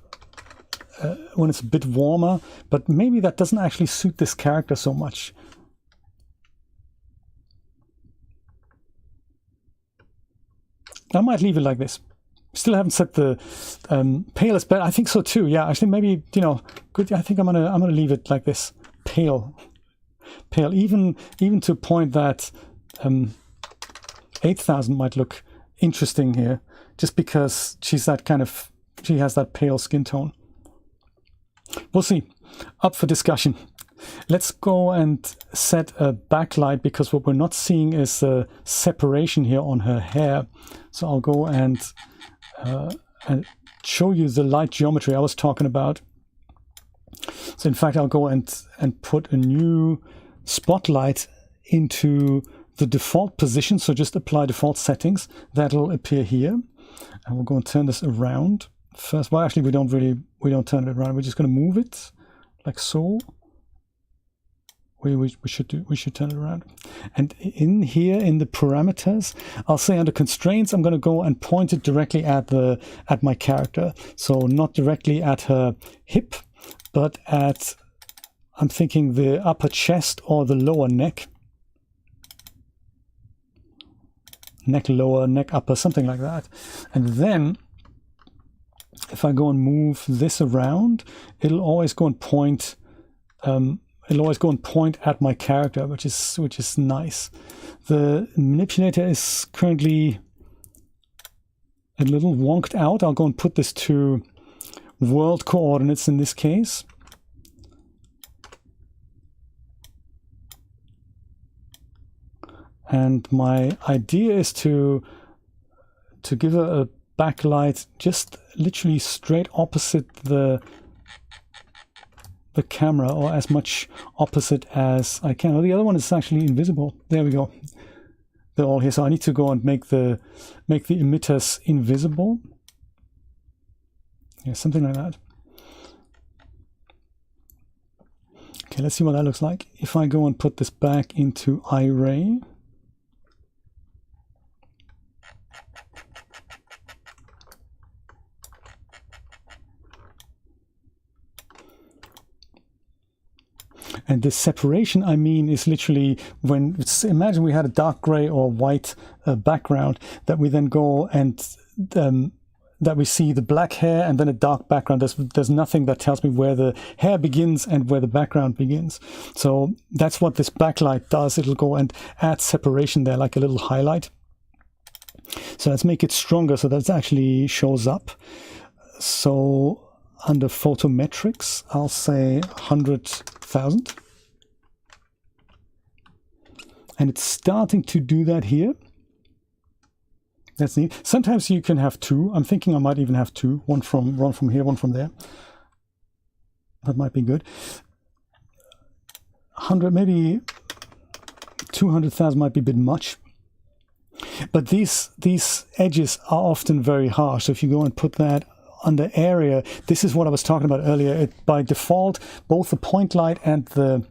warmer, but maybe that doesn't actually suit this character so much. I might leave it like this. Still haven't set the palest, but I think so too. Yeah, actually, maybe, good. I think I'm gonna leave it like this, pale. Even to a point that 8,000 might look interesting here, just because she has that pale skin tone. We'll see. Up for discussion. Let's go and set a backlight, because what we're not seeing is a separation here on her hair. So I'll go and show you the light geometry I was talking about. So in fact, I'll go and put a new spotlight into the default position, so just apply default settings. That'll appear here. And we'll go and turn this around first. Well, actually, we don't turn it around. We're just going to move it like so. We should turn it around. And in here in the parameters, I'll say under constraints, I'm going to go and point it directly at my character. So not directly at her hip, but at, I'm thinking, the upper chest or the lower neck. Neck lower, neck upper, something like that. And then if I go and move this around, it'll always go and point at my character, which is nice. The manipulator is currently a little wonked out. I'll go and put this to world coordinates in this case. And my idea is to give her a backlight just literally straight opposite the camera, or as much opposite as I can. Oh, the other one is actually invisible. There we go. They're all here. So I need to go and make the emitters invisible. Yeah, something like that. Okay, let's see what that looks like. If I go and put this back into iRay. And this separation, I mean, is literally when, imagine we had a dark gray or white background, that we then go and that we see the black hair and then a dark background. There's nothing that tells me where the hair begins and where the background begins. So that's what this backlight does. It'll go and add separation there, like a little highlight. So let's make it stronger so that it actually shows up. So under photometrics, I'll say 100,000. And it's starting to do that here. That's neat. Sometimes you can have two. I'm thinking I might even have two. One from here, one from there. That might be good. 100, maybe 200,000 might be a bit much. But these edges are often very harsh. So if you go and put that under area, this is what I was talking about earlier. By default, both the point light and the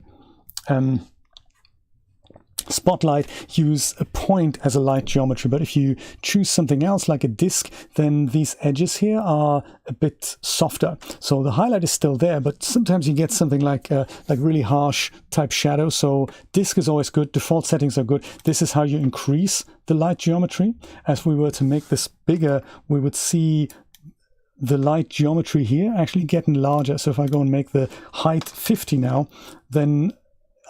spotlight use a point as a light geometry. But if you choose something else like a disk, then these edges here are a bit softer. So the highlight is still there, but sometimes you get something like really harsh type shadow. So disk is always good. Default settings are good. This is how you increase the light geometry. As we were to make this bigger, we would see the light geometry here actually getting larger. So if I go and make the height 50 now, then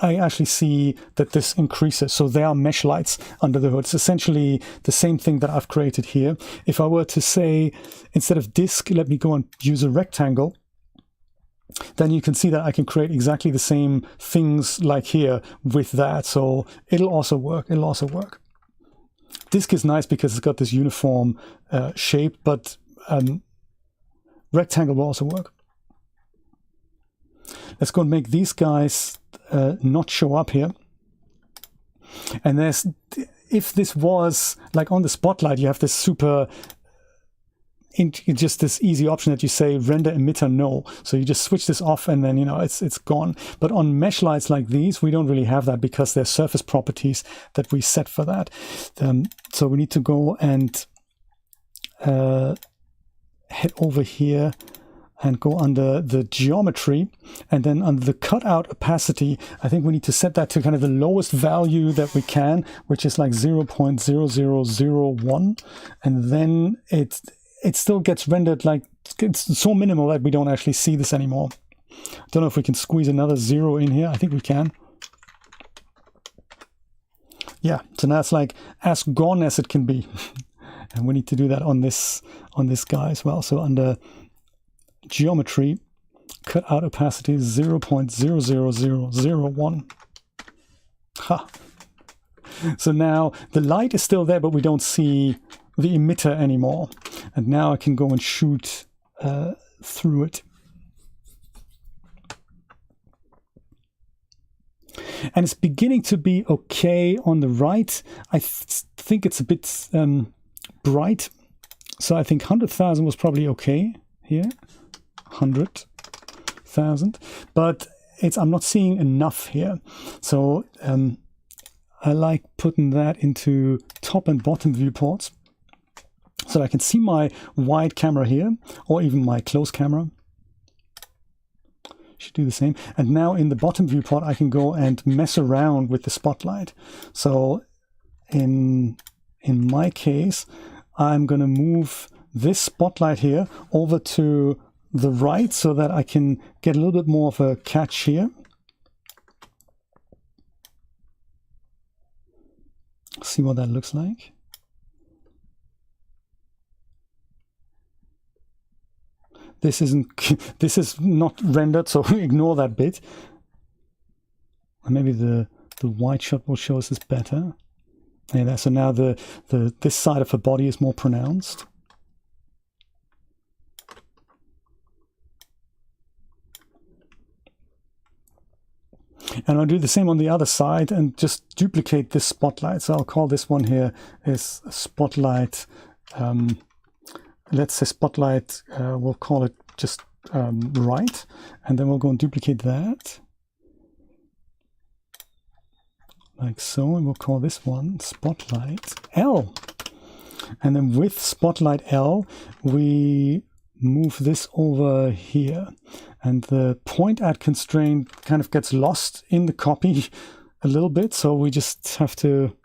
I actually see that this increases. So there are mesh lights under the hood. It's essentially the same thing that I've created here. If I were to say, instead of disk, let me go and use a rectangle, then you can see that I can create exactly the same things like here with that. So it'll also work. It'll also work. Disk is nice because it's got this uniform shape, but rectangle will also work. Let's go and make these guys not show up here. And if this was like on the spotlight, you have this just this easy option that you say render emitter no. So you just switch this off and then, it's gone. But on mesh lights like these, we don't really have that because there's surface properties that we set for that. So we need to go and head over here and go under the geometry, and then under the cutout opacity, I think we need to set that to kind of the lowest value that we can, which is like 0.0001, and then it still gets rendered like it's so minimal that we don't actually see this anymore. Don't know if we can squeeze another 0 in here. I think we can. Yeah, so now it's like as gone as it can be. And we need to do that on this guy as well. So under geometry, cutout opacity 0.00001. Ha. So now the light is still there, but we don't see the emitter anymore. And now I can go and shoot through it. And it's beginning to be okay on the right. I think it's a bit bright. So I think 100,000 was probably okay here. 100,000. But I'm not seeing enough here. So I like putting that into top and bottom viewports. So I can see my wide camera here, or even my close camera. Should do the same. And now in the bottom viewport, I can go and mess around with the spotlight. So in my case, I'm going to move this spotlight here over to the right so that I can get a little bit more of a catch here. See what that looks like. This is not rendered, so ignore that bit. And maybe the wide shot will show us this better. Yeah, so now this side of her body is more pronounced. And I'll do the same on the other side and just duplicate this spotlight. So I'll call this one here is spotlight. Let's say spotlight, we'll call it just right. And then we'll go and duplicate that. Like so, and we'll call this one spotlight L. And then with spotlight L, we move this over here. And the point at constraint kind of gets lost in the copy a little bit. So we just have to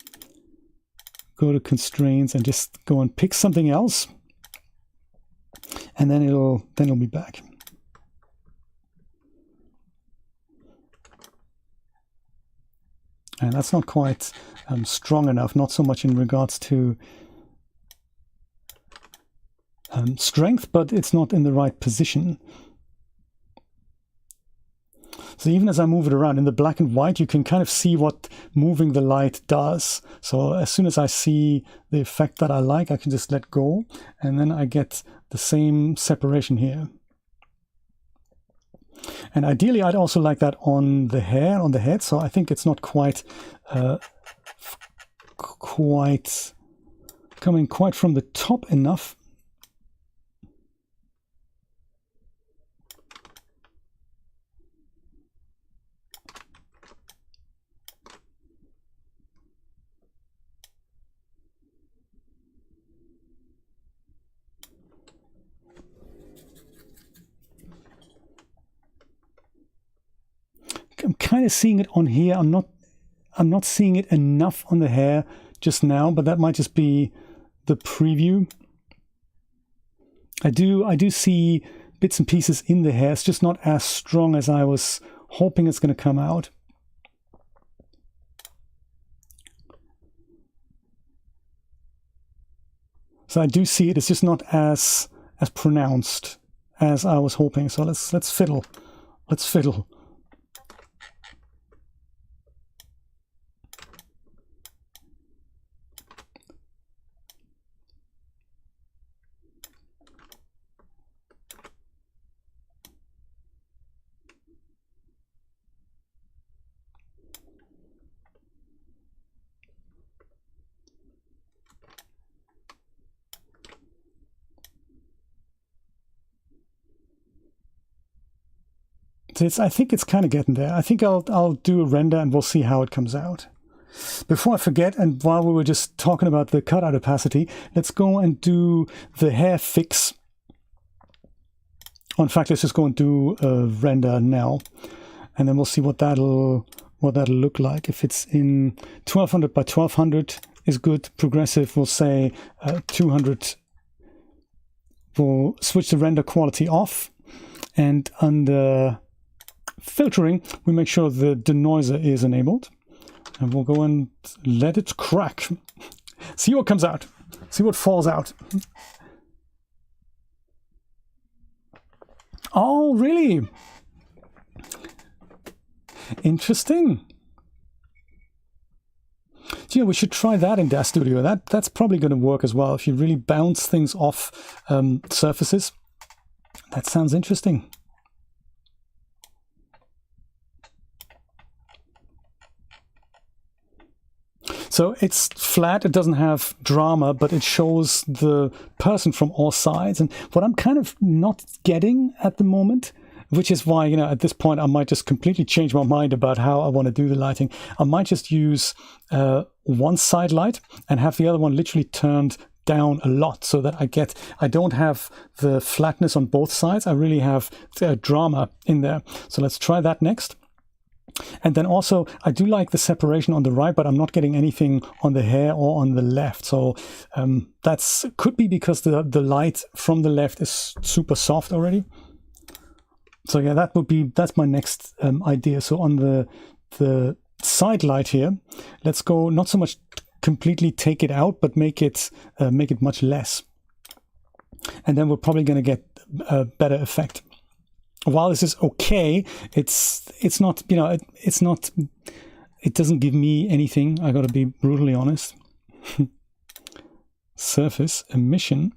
go to constraints and just go and pick something else. And then it'll be back. And that's not quite strong enough, not so much in regards to strength, but it's not in the right position. So even as I move it around in the black and white, you can kind of see what moving the light does. So as soon as I see the effect that I like, I can just let go, and then I get the same separation here. And ideally, I'd also like that on the hair, on the head. So I think it's not quite coming quite from the top enough. I'm kind of seeing it on here. I'm not seeing it enough on the hair just now, but that might just be the preview. I do see bits and pieces in the hair. It's just not as strong as I was hoping it's going to come out. So I do see it. It's just not as pronounced as I was hoping. So let's fiddle. Let's fiddle. I think it's kind of getting there. I think I'll do a render and we'll see how it comes out. Before I forget, and while we were just talking about the cutout opacity, let's go and do the hair fix. Oh, in fact, let's just go and do a render now, and then we'll see what that'll look like. If it's in 1200 by 1200 is good. Progressive, we'll say 200. We'll switch the render quality off, and under filtering, we make sure the denoiser is enabled, and we'll go and let it crack. See what comes out. See what falls out. Oh, really? Interesting. So, yeah, we should try that in Daz Studio. That's probably going to work as well if you really bounce things off surfaces. That sounds interesting. So it's flat, it doesn't have drama, but it shows the person from all sides. And what I'm kind of not getting at the moment, which is why, you know, at this point I might just completely change my mind about how I want to do the lighting. I might just use one side light and have the other one literally turned down a lot, so that I don't have the flatness on both sides. I really have drama in there. So let's try that next. And then also I do like the separation on the right, but I'm not getting anything on the hair or on the left. So that's could be because the light from the left is super soft already. So yeah, that's my next idea. So on the side light here, let's go not so much completely take it out, but make it much less, and then we're probably going to get a better effect. While this is okay, it's not, you know, it doesn't give me anything. I got to be brutally honest. Surface emission,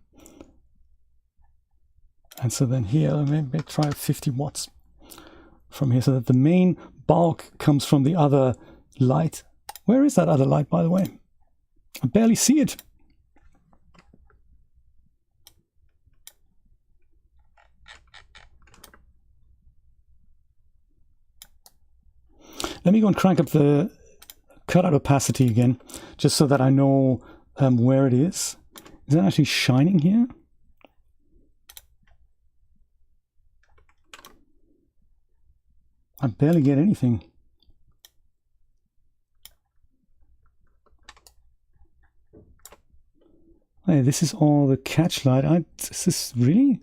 and so then here maybe try 50 watts from here, so that the main bulk comes from the other light. Where is that other light, by the way? I barely see it. Let me go and crank up the cutout opacity again, just so that I know where it is. Is that actually shining here? I barely get anything. Hey, this is all the catch light. Is this really?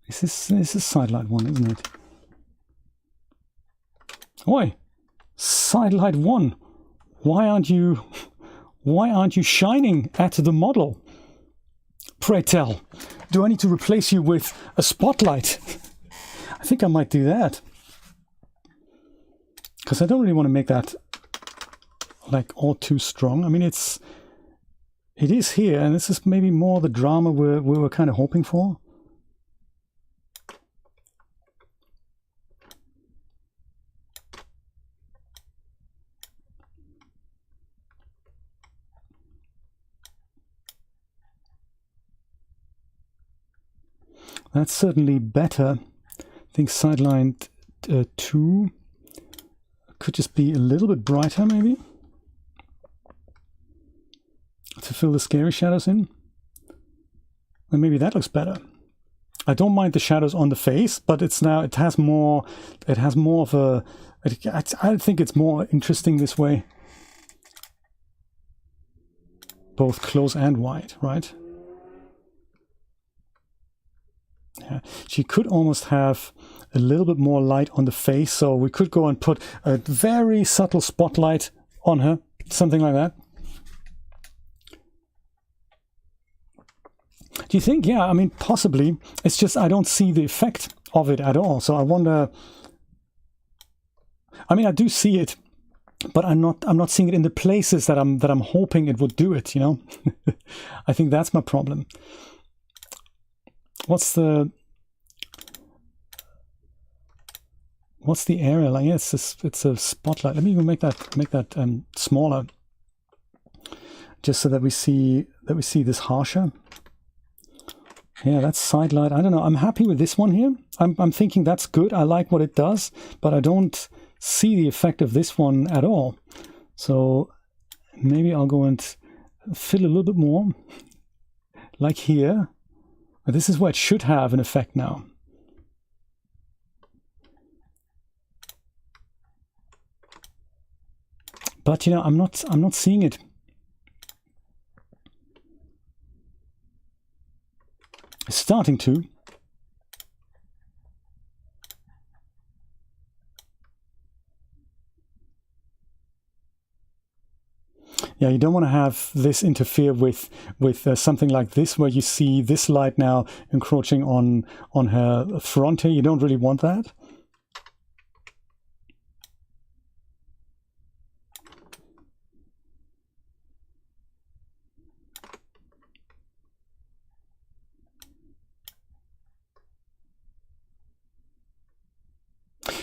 This is side light 1, isn't it? Oi, side light 1. Why aren't you shining at the model? Pray tell, do I need to replace you with a spotlight? I think I might do that, because I don't really want to make that like all too strong. I mean, it is here, and this is maybe more the drama we were kind of hoping for. That's certainly better. I think sideline 2 could just be a little bit brighter, maybe, to fill the scary shadows in. And maybe that looks better. I don't mind the shadows on the face, but it has more of a, I think it's more interesting this way. Both close and wide, right? Yeah. She could almost have a little bit more light on the face, so we could go and put a very subtle spotlight on her, something like that. Do you think? Yeah, I mean, possibly. It's just I don't see the effect of it at all. So I wonder. I mean, I do see it, but I'm not seeing it in the places that I'm hoping it would do it. You know, I think that's my problem. What's the area like? Yeah, it's a spotlight. Let me even make that smaller, just so that we see this harsher. Yeah, that's side light. I don't know. I'm happy with this one here. I'm thinking that's good. I like what it does, but I don't see the effect of this one at all. So maybe I'll go and fill a little bit more, like here. But this is where it should have an effect now. But you know, I'm not seeing it. It's starting to. Yeah, you don't want to have this interfere with something like this, where you see this light now encroaching on her front here. You don't really want that.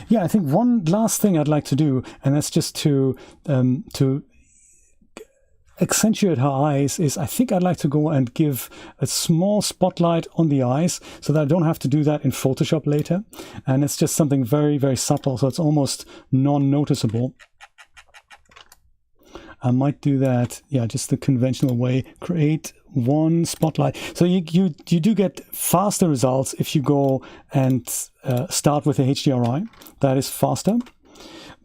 Yeah, I think one last thing I'd like to do, and that's just to accentuate her eyes is I think I'd like to go and give a small spotlight on the eyes so that I don't have to do that in Photoshop later. And it's just something very, very subtle, so it's almost non-noticeable. I might do that, yeah, just the conventional way. Create one spotlight. So you do get faster results if you go and start with a HDRI. That is faster.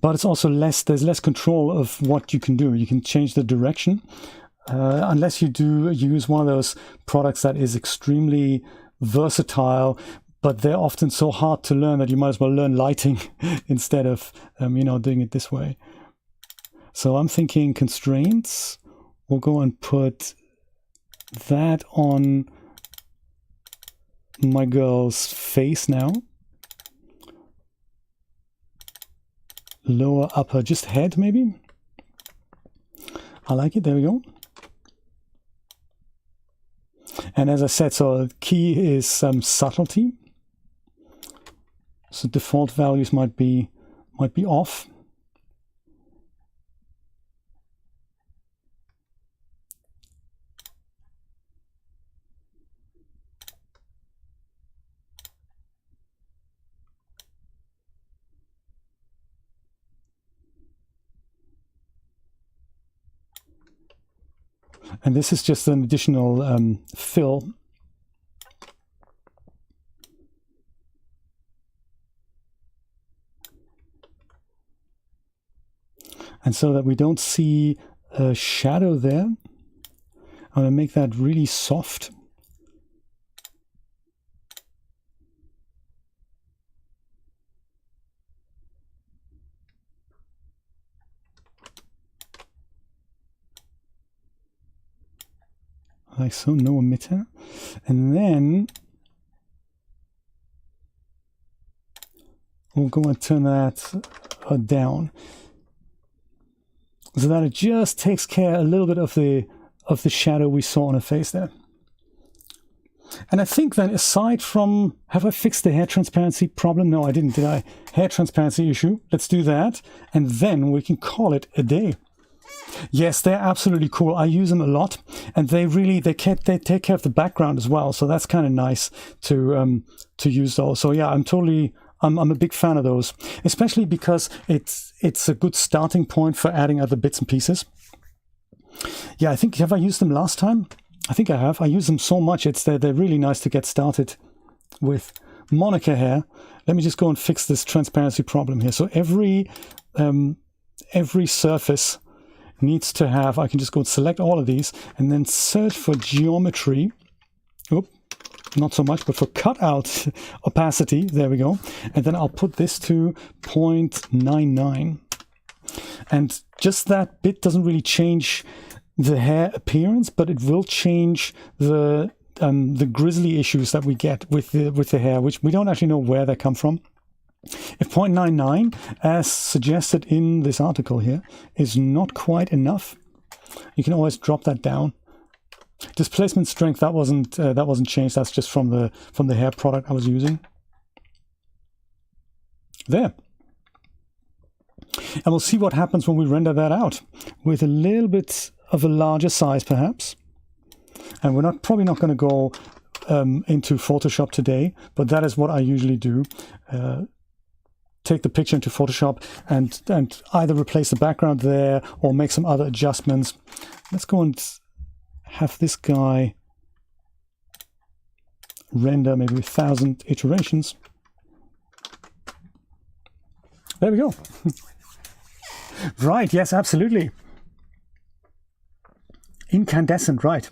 But it's also there's less control of what you can do. You can change the direction. Unless you do use one of those products that is extremely versatile, but they're often so hard to learn that you might as well learn lighting instead of, doing it this way. So I'm thinking constraints. We'll go and put that on my girl's face now. Lower, upper, just head maybe. I like it. There we go. And as I said, so the key is some subtlety. So default values might be off. And this is just an additional fill. And so that we don't see a shadow there, I'm going to make that really soft. Like so, no emitter. And then we'll go and turn that down so that it just takes care a little bit of the shadow we saw on her face there. And I think then, aside from, have I fixed the hair transparency problem? No, I didn't, did I? Hair transparency issue. Let's do that. And then we can call it a day. Yes, they're absolutely cool. I use them a lot, and they take care of the background as well. So that's kind of nice to use those. So yeah, I'm a big fan of those, especially because it's a good starting point for adding other bits and pieces. Yeah, I think, have I used them last time? I think I have. I use them so much. They're really nice to get started with. Monica hair. Let me just go and fix this transparency problem here. So every surface needs to have, I can just go and select all of these and then search for geometry. Oop, not so much, but for cutout opacity. There we go. And then I'll put this to 0.99. And just that bit doesn't really change the hair appearance, but it will change the grizzly issues that we get with the hair, which we don't actually know where they come from. If 0.99, as suggested in this article here, is not quite enough, you can always drop that down. Displacement strength, that wasn't changed. That's just from the hair product I was using. There. And we'll see what happens when we render that out with a little bit of a larger size, perhaps. And we're probably not going to go into Photoshop today, but that is what I usually do. Take the picture into Photoshop and either replace the background there or make some other adjustments. Let's go and have this guy render maybe 1,000 iterations. There we go. Right, yes, absolutely. Incandescent, right.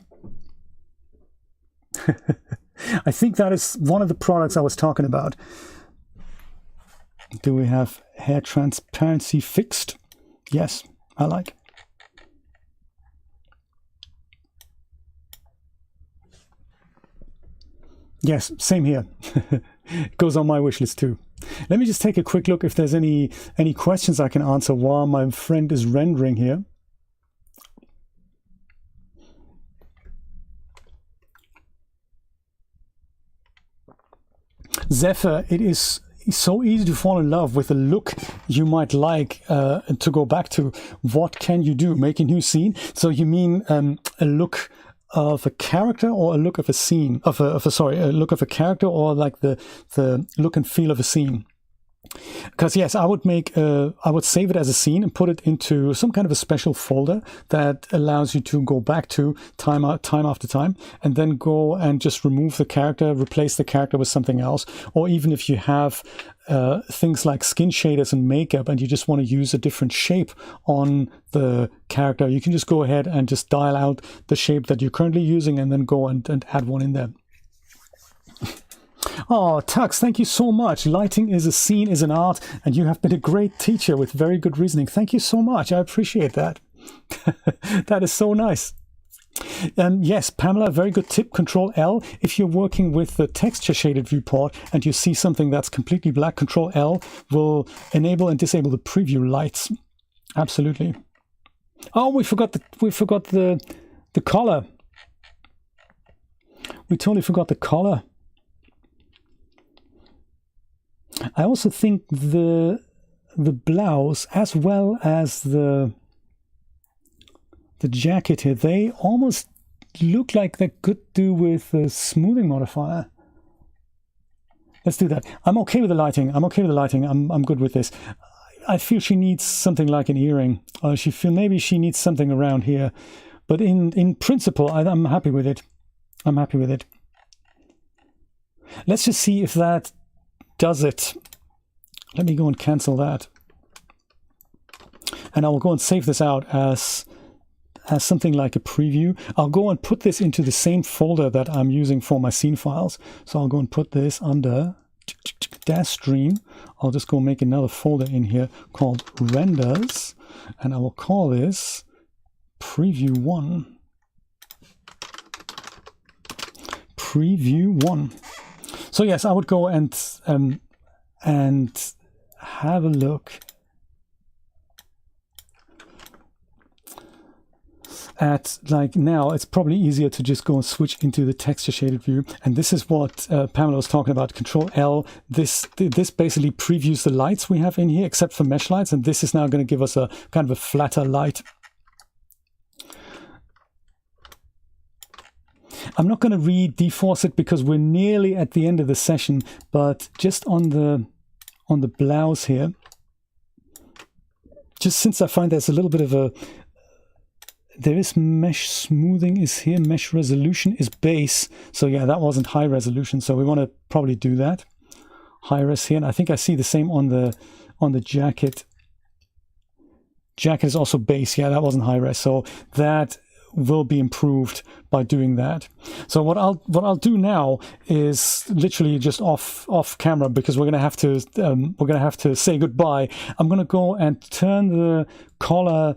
I think that is one of the products I was talking about. Do we have hair transparency fixed? Yes, I like. Yes, same here. It goes on my wish list too. Let me just take a quick look if there's any questions I can answer while my friend is rendering here. Zephyr, it is so easy to fall in love with a look you might like to go back to. What can you do? Make a new scene. So you mean a look of a character or a look of a scene a look of a character, or like the look and feel of a scene? Because yes, I would save it as a scene and put it into some kind of a special folder that allows you to go back to time after time, and then go and just remove the character, replace the character with something else. Or even if you have things like skin shaders and makeup and you just want to use a different shape on the character, you can just go ahead and just dial out the shape that you're currently using and then go and add one in there. Oh, Tux, thank you so much. Lighting is a scene, is an art, and you have been a great teacher with very good reasoning. Thank you so much. I appreciate that. That is so nice. Yes, Pamela, very good tip. Control L. If you're working with the texture shaded viewport and you see something that's completely black, Control L will enable and disable the preview lights. Absolutely. Oh, we forgot the color. We totally forgot the color. I also think the blouse as well as the jacket here, they almost look like they could do with a smoothing modifier. Let's do that. I'm okay with the lighting. I'm good with this. I feel she needs something like an earring. Maybe she needs something around here. But in principle, I'm happy with it. I'm happy with it. Let's just see if that does it. Let me go and cancel that. And I will go and save this out as something like a preview. I'll go and put this into the same folder that I'm using for my scene files. So I'll go and put this under Daz Stream. I'll just go make another folder in here called renders, and I will call this preview 1. Preview 1. So yes, I would go and have a look at, like, now it's probably easier to just go and switch into the texture shaded view. And this is what Pamela was talking about. Control L. This basically previews the lights we have in here, except for mesh lights. And this is now going to give us a kind of a flatter light. I'm not going to dForce it because we're nearly at the end of the session, but just on the blouse here, just since I find there's a little bit of there is mesh smoothing is here, mesh resolution is base. So yeah, that wasn't high resolution. So we want to probably do that. High res here. And I think I see the same on the jacket. Jacket is also base. Yeah, that wasn't high res. So that will be improved by doing that. So what I'll do now is literally just off camera, because we're gonna have to say goodbye. I'm gonna go and turn the collar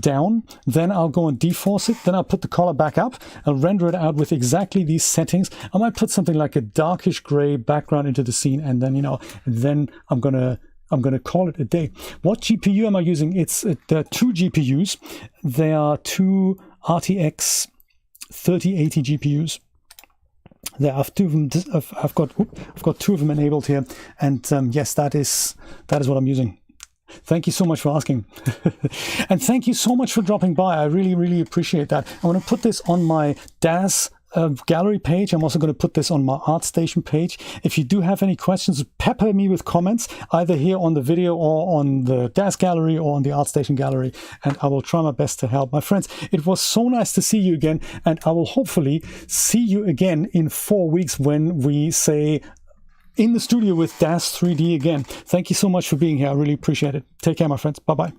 down, then I'll go and dForce it, then I'll put the collar back up, I'll render it out with exactly these settings. I might put something like a darkish gray background into the scene, and then then I'm gonna call it a day. What GPU am I using? There are two GPUs. They are two RTX 3080 GPUs. There are two of them. I've got two of them enabled here, and yes, that is what I'm using. Thank you so much for asking. And thank you so much for dropping by. I really, really appreciate that. I'm going to put this on my Daz gallery page. I'm also going to put this on my ArtStation page. If you do have any questions, pepper me with comments, either here on the video or on the Daz gallery or on the ArtStation gallery, and I will try my best to help. My friends, it was so nice to see you again, and I will hopefully see you again in 4 weeks when we say in the studio with Daz 3D again. Thank you so much for being here. I really appreciate it. Take care, my friends. Bye-bye.